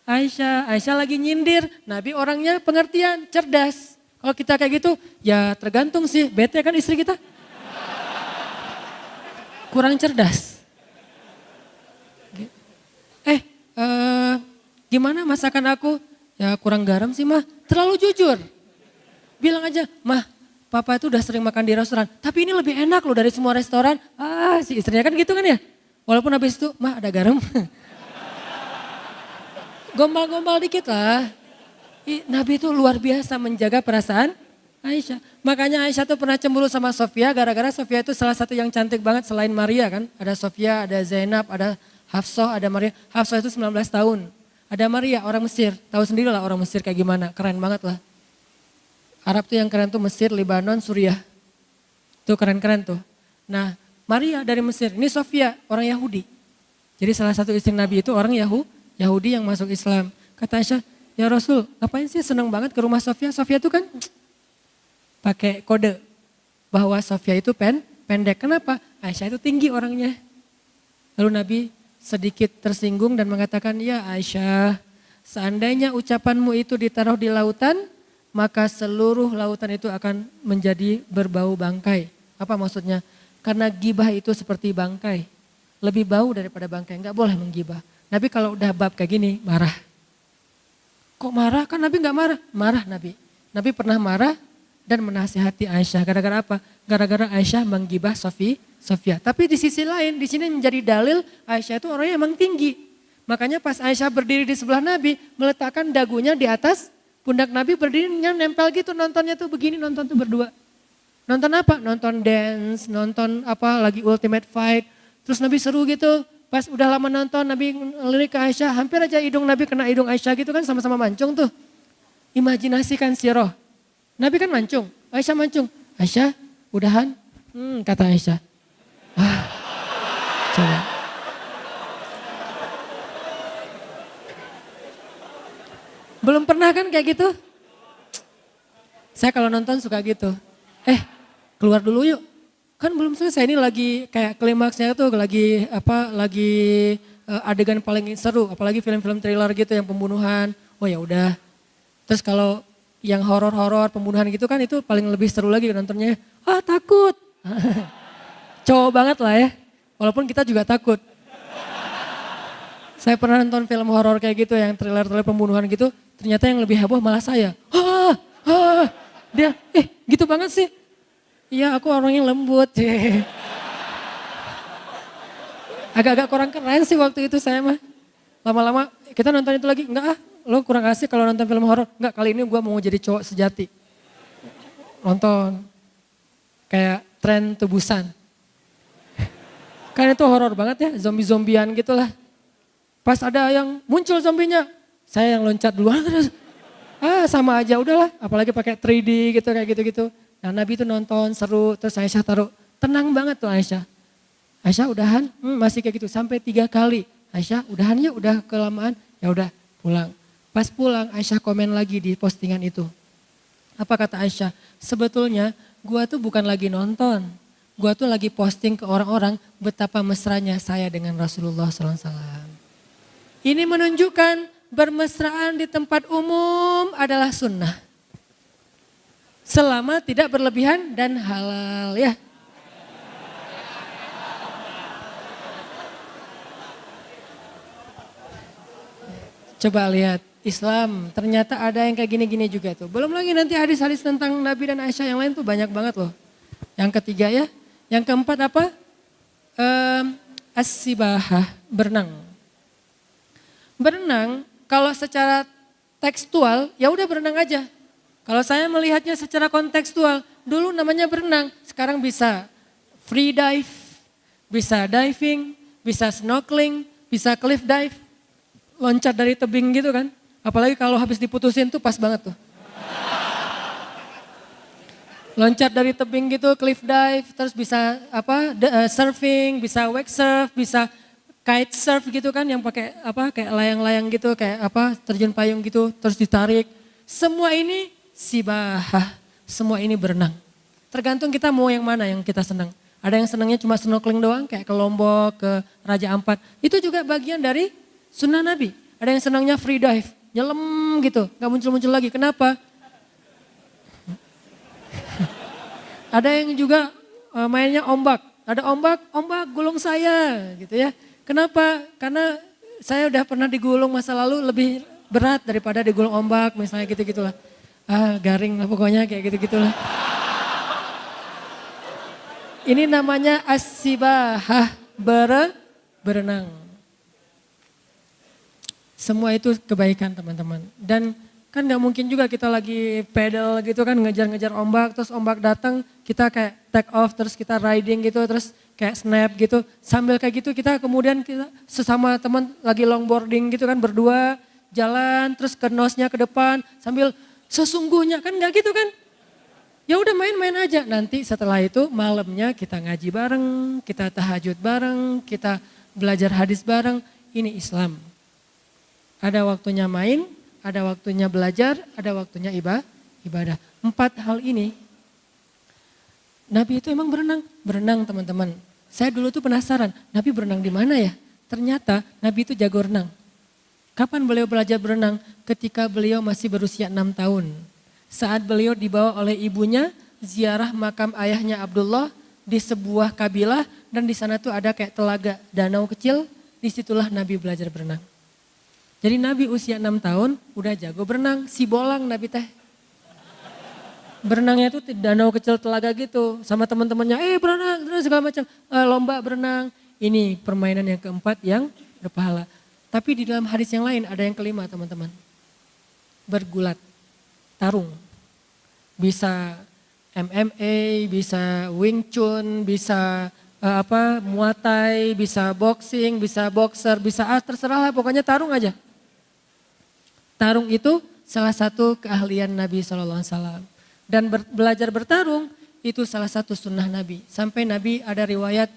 Aisyah. Aisyah lagi nyindir. Nabi orangnya pengertian, cerdas. Kalau kita kayak gitu, ya tergantung sih. Bete kan istri kita. Kurang cerdas. Gimana masakan aku? Ya kurang garam sih mah. Terlalu jujur. Bilang aja, mah papa itu udah sering makan di restoran. Tapi ini lebih enak loh dari semua restoran. Si istrinya kan gitu kan ya. Walaupun habis itu, mah ada garam. Gombal-gombal dikit lah. Nabi itu luar biasa menjaga perasaan Aisyah. Makanya Aisyah tuh pernah cemburu sama Sofia gara-gara Sofia itu salah satu yang cantik banget selain Maria kan. Ada Sofia, ada Zainab, ada Hafsah, ada Maria. Hafsah itu 19 tahun. Ada Maria orang Mesir. Tahu sendiri lah orang Mesir kayak gimana. Keren banget lah. Arab tuh yang keren tuh Mesir, Lebanon, Suriah. Tuh keren-keren tuh. Nah Maria dari Mesir. Ini Sofia orang Yahudi. Jadi salah satu istri Nabi itu orang Yahudi yang masuk Islam. Kata Aisyah, ya Rasul, ngapain sih seneng banget ke rumah Sofia? Sofia itu kan pakai kode bahwa Sofia itu pendek. Kenapa? Aisyah itu tinggi orangnya. Lalu Nabi sedikit tersinggung dan mengatakan, ya Aisyah, seandainya ucapanmu itu ditaruh di lautan, maka seluruh lautan itu akan menjadi berbau bangkai. Apa maksudnya? Karena gibah itu seperti bangkai. Lebih bau daripada bangkai, nggak boleh menggibah. Nabi kalau udah bab kayak gini, marah. Kok marah? Kan Nabi nggak marah. Marah Nabi. Nabi pernah marah dan menasihati Aisyah. Gara-gara apa? Gara-gara Aisyah menggibah Sofia. Tapi di sisi lain, di sini menjadi dalil Aisyah itu orangnya emang tinggi. Makanya pas Aisyah berdiri di sebelah Nabi, meletakkan dagunya di atas pundak Nabi, berdirinya nempel gitu, nontonnya tuh begini, nonton tuh berdua. Nonton apa? Nonton dance, nonton apa lagi Ultimate Fight. Terus Nabi seru gitu. Pas udah lama nonton, Nabi ngelirik ke Aisyah, hampir aja hidung Nabi kena hidung Aisyah gitu kan, sama-sama mancung tuh. Imajinasikan siroh. Nabi kan mancung, Aisyah mancung. Aisyah, udahan? Kata Aisyah. Coba. Belum pernah kan kayak gitu? Saya kalau nonton suka gitu. Keluar dulu yuk. Kan belum selesai, ini lagi kayak klimaksnya tuh lagi adegan paling seru, apalagi film-film thriller gitu yang pembunuhan. Oh ya udah. Terus kalau yang horor-horor pembunuhan gitu kan itu paling lebih seru lagi nontonnya. Takut. Cowok banget lah ya. Walaupun kita juga takut. Saya pernah nonton film horor kayak gitu yang thriller-thriller pembunuhan gitu, ternyata yang lebih heboh malah saya. Dia gitu banget sih. Iya aku orangnya lembut. Agak-agak kurang keren sih waktu itu saya mah. Lama-lama kita nonton itu lagi, enggak lo kurang asik kalau nonton film horor. Enggak, kali ini gue mau jadi cowok sejati. Nonton kayak tren tebusan. Kan itu horor banget ya, zombie-zombian gitulah. Pas ada yang muncul zombinya, saya yang loncat duluan. Sama aja udahlah, apalagi pakai 3D gitu kayak gitu-gitu. Nah Nabi itu nonton seru, terus Aisyah taruh, tenang banget tuh Aisyah. Aisyah udahan, masih kayak gitu sampai 3 kali. Aisyah udahan yuk, udah kelamaan, ya udah pulang. Pas pulang Aisyah komen lagi di postingan itu. Apa kata Aisyah? Sebetulnya gua tuh bukan lagi nonton, gua tuh lagi posting ke orang-orang betapa mesranya saya dengan Rasulullah SAW. Ini menunjukkan bermesraan di tempat umum adalah sunnah. Selama tidak berlebihan dan halal ya. Coba lihat Islam ternyata ada yang kayak gini-gini juga tuh. Belum lagi nanti hadis-hadis tentang Nabi dan Aisyah yang lain tuh banyak banget loh. Yang ketiga ya. Yang keempat apa? As-sibahah, berenang. Berenang kalau secara tekstual ya udah berenang aja. Kalau saya melihatnya secara kontekstual, dulu namanya berenang, sekarang bisa free dive, bisa diving, bisa snorkeling, bisa cliff dive, loncat dari tebing gitu kan. Apalagi kalau habis diputusin tuh pas banget tuh. Loncat dari tebing gitu, cliff dive, terus bisa surfing, bisa wake surf, bisa kite surf gitu kan yang pakai kayak layang-layang gitu, kayak terjun payung gitu, terus ditarik. Semua ini sibahah, semua ini berenang. Tergantung kita mau yang mana yang kita senang. Ada yang senangnya cuma snorkeling doang kayak ke Lombok, ke Raja Ampat. Itu juga bagian dari sunnah Nabi. Ada yang senangnya free dive, nyelam gitu, gak muncul-muncul lagi. Kenapa? Ada yang juga mainnya ombak. Ada ombak gulung saya gitu ya. Kenapa? Karena saya udah pernah digulung masa lalu lebih berat daripada digulung ombak misalnya gitu-gitulah. Garing lah pokoknya kayak gitu-gitulah. Ini namanya as-sibahah, berenang. Semua itu kebaikan teman-teman. Dan kan gak mungkin juga kita lagi pedal gitu kan ngejar-ngejar ombak. Terus ombak datang kita kayak take off terus kita riding gitu. Terus kayak snap gitu. Sambil kayak gitu kita kemudian kita sesama teman lagi longboarding gitu kan berdua. Jalan terus ke nosnya ke depan sambil sesungguhnya kan gak gitu kan. Ya udah main-main aja. Nanti setelah itu malamnya kita ngaji bareng, kita tahajud bareng, kita belajar hadis bareng. Ini Islam. Ada waktunya main, ada waktunya belajar, ada waktunya ibadah. 4 hal ini. Nabi itu emang berenang teman-teman. Saya dulu tuh penasaran, Nabi berenang di mana ya? Ternyata Nabi itu jago renang. Kapan beliau belajar berenang? Ketika beliau masih berusia 6 tahun. Saat beliau dibawa oleh ibunya ziarah makam ayahnya Abdullah di sebuah kabilah dan di sana tuh ada kayak telaga danau kecil, disitulah Nabi belajar berenang. Jadi Nabi usia 6 tahun udah jago berenang, si bolang Nabi teh. Berenangnya tuh di danau kecil telaga gitu sama teman-temannya, berenang segala macam, lomba berenang. Ini permainan yang keempat yang berpahala. Tapi di dalam hadis yang lain ada yang kelima teman-teman. Bergulat. Tarung, bisa MMA, bisa Wing Chun, bisa Muay Thai, bisa boxing, bisa boxer, bisa terserah lah pokoknya tarung aja. Tarung itu salah satu keahlian Nabi SAW. Dan belajar bertarung itu salah satu sunnah Nabi. Sampai Nabi ada riwayat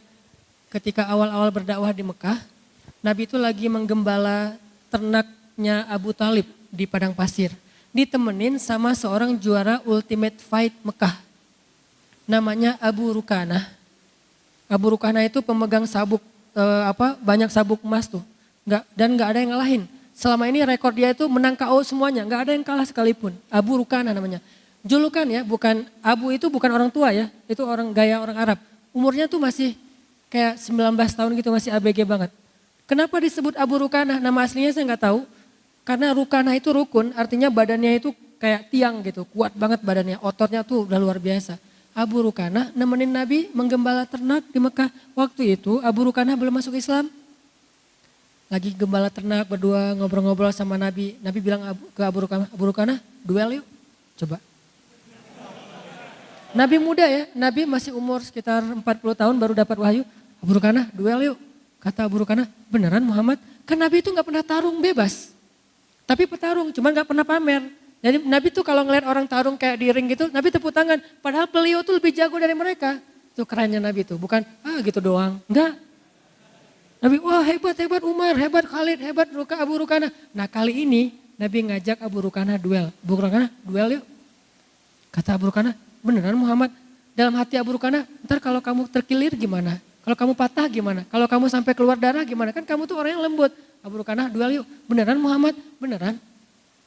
ketika awal-awal berdakwah di Mekah, Nabi itu lagi menggembala ternaknya Abu Talib di padang pasir. Ditemenin sama seorang juara Ultimate Fight Mekah. Namanya Abu Rukanah. Abu Rukanah itu pemegang sabuk, banyak sabuk emas tuh. Dan gak ada yang ngalahin. Selama ini rekor dia itu menang KO semuanya, gak ada yang kalah sekalipun. Abu Rukanah namanya. Julukan ya, bukan Abu itu bukan orang tua ya, itu orang gaya orang Arab. Umurnya tuh masih kayak 19 tahun gitu, masih ABG banget. Kenapa disebut Abu Rukanah? Nama aslinya saya gak tahu. Karena Rukanah itu rukun, artinya badannya itu kayak tiang gitu, kuat banget badannya, ototnya tuh udah luar biasa. Abu Rukanah nemenin Nabi menggembala ternak di Mekah. Waktu itu Abu Rukanah belum masuk Islam. Lagi gembala ternak berdua ngobrol-ngobrol sama Nabi. Nabi bilang ke Abu Rukanah, duel yuk, coba. Nabi muda ya, Nabi masih umur sekitar 40 tahun baru dapat wahyu. Abu Rukanah, duel yuk. Kata Abu Rukanah, beneran Muhammad? Kan Nabi itu gak pernah tarung bebas. Tapi petarung, cuma gak pernah pamer. Jadi Nabi tuh kalau ngeliat orang tarung kayak di ring gitu, Nabi tepuk tangan. Padahal beliau tuh lebih jago dari mereka. Itu kerennya Nabi tuh, bukan gitu doang. Enggak. Nabi, wah hebat Umar, hebat Khalid, hebat Abu Rukanah. Nah kali ini Nabi ngajak Abu Rukanah duel. Abu Rukanah duel yuk. Kata Abu Rukanah, beneran Muhammad? Dalam hati Abu Rukanah, ntar kalau kamu terkilir gimana? Kalau kamu patah gimana? Kalau kamu sampai keluar darah gimana? Kan kamu tuh orang yang lembut. Abu Rukanah duel yuk, beneran Muhammad? Beneran?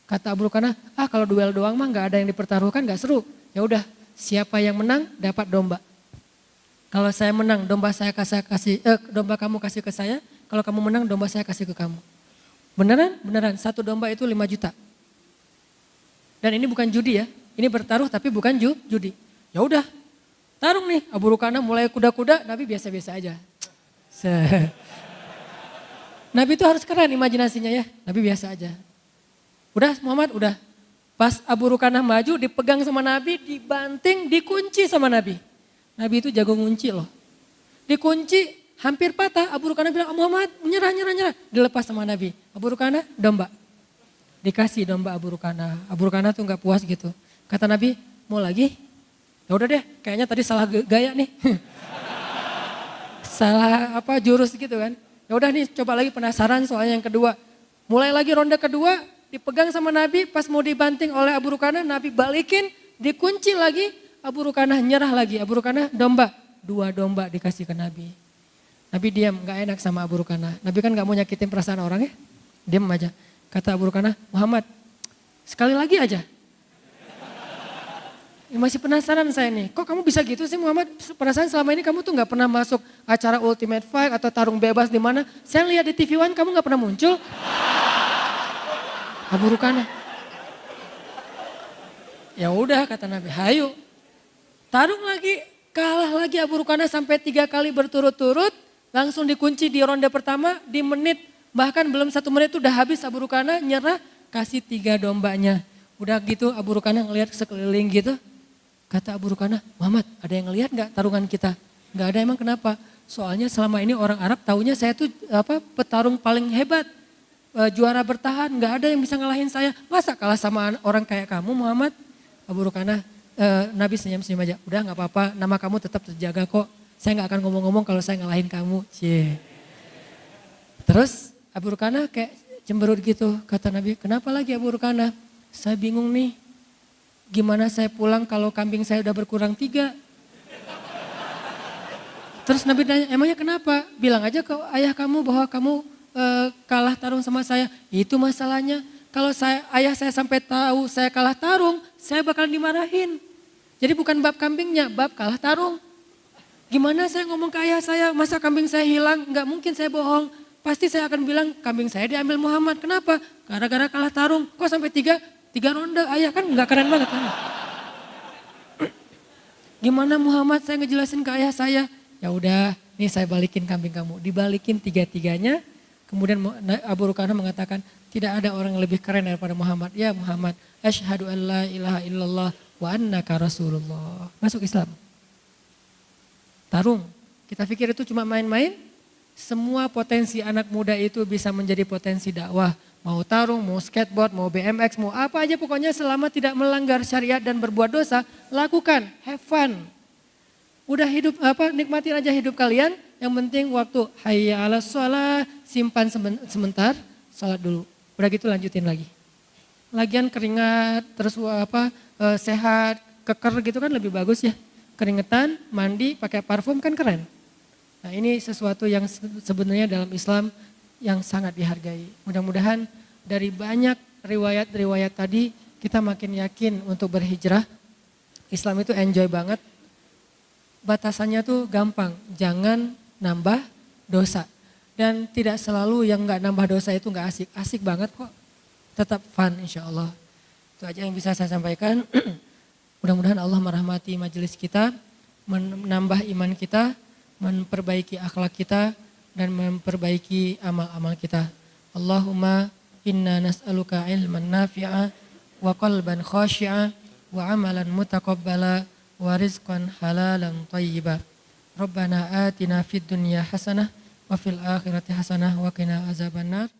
Kata Abu Rukanah, kalau duel doang mah gak ada yang dipertaruhkan, gak seru. Ya udah, siapa yang menang dapat domba. Kalau saya menang, domba kamu kasih ke saya. Kalau kamu menang, domba saya kasih ke kamu. Beneran? Beneran. Satu domba itu 5 juta. Dan ini bukan judi ya. Ini bertaruh tapi bukan judi. Ya udah, tarung nih. Abu Rukanah mulai kuda-kuda, Nabi biasa-biasa aja. Nabi itu harus keren imajinasinya ya. Nabi biasa aja. Udah Muhammad, udah. Pas Abu Rukanah maju, dipegang sama Nabi, dibanting, dikunci sama Nabi. Nabi itu jago ngunci loh. Dikunci, hampir patah. Abu Rukanah bilang, Muhammad nyerah. Dilepas sama Nabi. Abu Rukanah, domba. Dikasih domba Abu Rukanah. Abu Rukanah tuh gak puas gitu. Kata Nabi, mau lagi? Ya udah deh, kayaknya tadi salah gaya nih. Salah jurus gitu kan. Ya udah nih, coba lagi penasaran soalnya yang kedua. Mulai lagi ronde kedua, dipegang sama Nabi, pas mau dibanting oleh Abu Rukanah, Nabi balikin, dikunci lagi, Abu Rukanah nyerah lagi. Abu Rukanah domba, 2 domba dikasih ke Nabi. Nabi diam, gak enak sama Abu Rukanah. Nabi kan gak mau nyakitin perasaan orang ya, diam aja. Kata Abu Rukanah, Muhammad sekali lagi aja. Ya, masih penasaran saya nih, kok kamu bisa gitu sih Muhammad? Perasaan selama ini kamu tuh gak pernah masuk acara Ultimate Fight atau tarung bebas di mana? Saya lihat di TV One kamu gak pernah muncul. Abu Rukana. Ya udah kata Nabi, hayu. Tarung lagi, kalah lagi Abu Rukana sampai 3 kali berturut-turut. Langsung dikunci di ronde pertama di menit, bahkan belum 1 menit udah habis Abu Rukana nyerah, kasih 3 dombanya. Udah gitu Abu Rukana ngelihat sekeliling gitu. Kata Abu Rukana, Muhammad ada yang ngelihat gak tarungan kita? Gak ada, emang kenapa? Soalnya selama ini orang Arab taunya saya tuh petarung paling hebat. Juara bertahan, gak ada yang bisa ngalahin saya. Masa kalah sama orang kayak kamu Muhammad? Abu Rukana, Nabi senyum-senyum aja. Udah gak apa-apa, nama kamu tetap terjaga kok. Saya gak akan ngomong-ngomong kalau saya ngalahin kamu. Cie. Terus Abu Rukana kayak cemberut gitu. Kata Nabi, kenapa lagi Abu Rukana? Saya bingung nih. Gimana saya pulang kalau kambing saya udah berkurang 3? Terus Nabi nanya, emangnya kenapa? Bilang aja ke ayah kamu bahwa kamu kalah tarung sama saya. Itu masalahnya. Kalau ayah saya sampai tahu saya kalah tarung, saya bakal dimarahin. Jadi bukan bab kambingnya, bab kalah tarung. Gimana saya ngomong ke ayah saya, masa kambing saya hilang? Enggak mungkin saya bohong. Pasti saya akan bilang kambing saya diambil Muhammad. Kenapa? Gara-gara kalah tarung. Kok sampai 3 ronde, ayah kan nggak keren banget kan? Gimana Muhammad saya ngejelasin ke ayah saya? Ya udah, nih saya balikin kambing kamu. Dibalikin 3-3-nya. Kemudian Abu Rukana mengatakan, tidak ada orang yang lebih keren daripada Muhammad. Ya Muhammad, asyhadu an la ilaha illallah wa annaka rasulullah. Masuk Islam. Tarung. Kita pikir itu cuma main-main. Semua potensi anak muda itu bisa menjadi potensi dakwah. Mau tarung, mau skateboard, mau BMX, mau apa aja pokoknya selama tidak melanggar syariat dan berbuat dosa, lakukan, have fun. Udah hidup nikmatin aja hidup kalian, yang penting waktu hayya 'alas shalah simpan sebentar, salat dulu. Udah gitu lanjutin lagi. Lagian keringat, terus sehat, keker gitu kan lebih bagus ya. Keringetan, mandi, pakai parfum kan keren. Nah, ini sesuatu yang sebenarnya dalam Islam yang sangat dihargai. Mudah-mudahan dari banyak riwayat-riwayat tadi kita makin yakin untuk berhijrah. Islam itu enjoy banget. Batasannya tuh gampang, jangan nambah dosa. Dan tidak selalu yang gak nambah dosa itu gak asik. Asik banget kok, tetap fun insya Allah. Itu aja yang bisa saya sampaikan. Mudah-mudahan Allah merahmati majelis kita, menambah iman kita, memperbaiki akhlak kita, dan memperbaiki amal-amal kita. Allahumma inna nas'aluka ilman nafi'a wa qalban khashi'a wa amalan mutaqabbala wa rizqan halalan tayyiba. Rabbana atina fid dunya hasanah wa fil akhirati hasanah wa qina azabannar.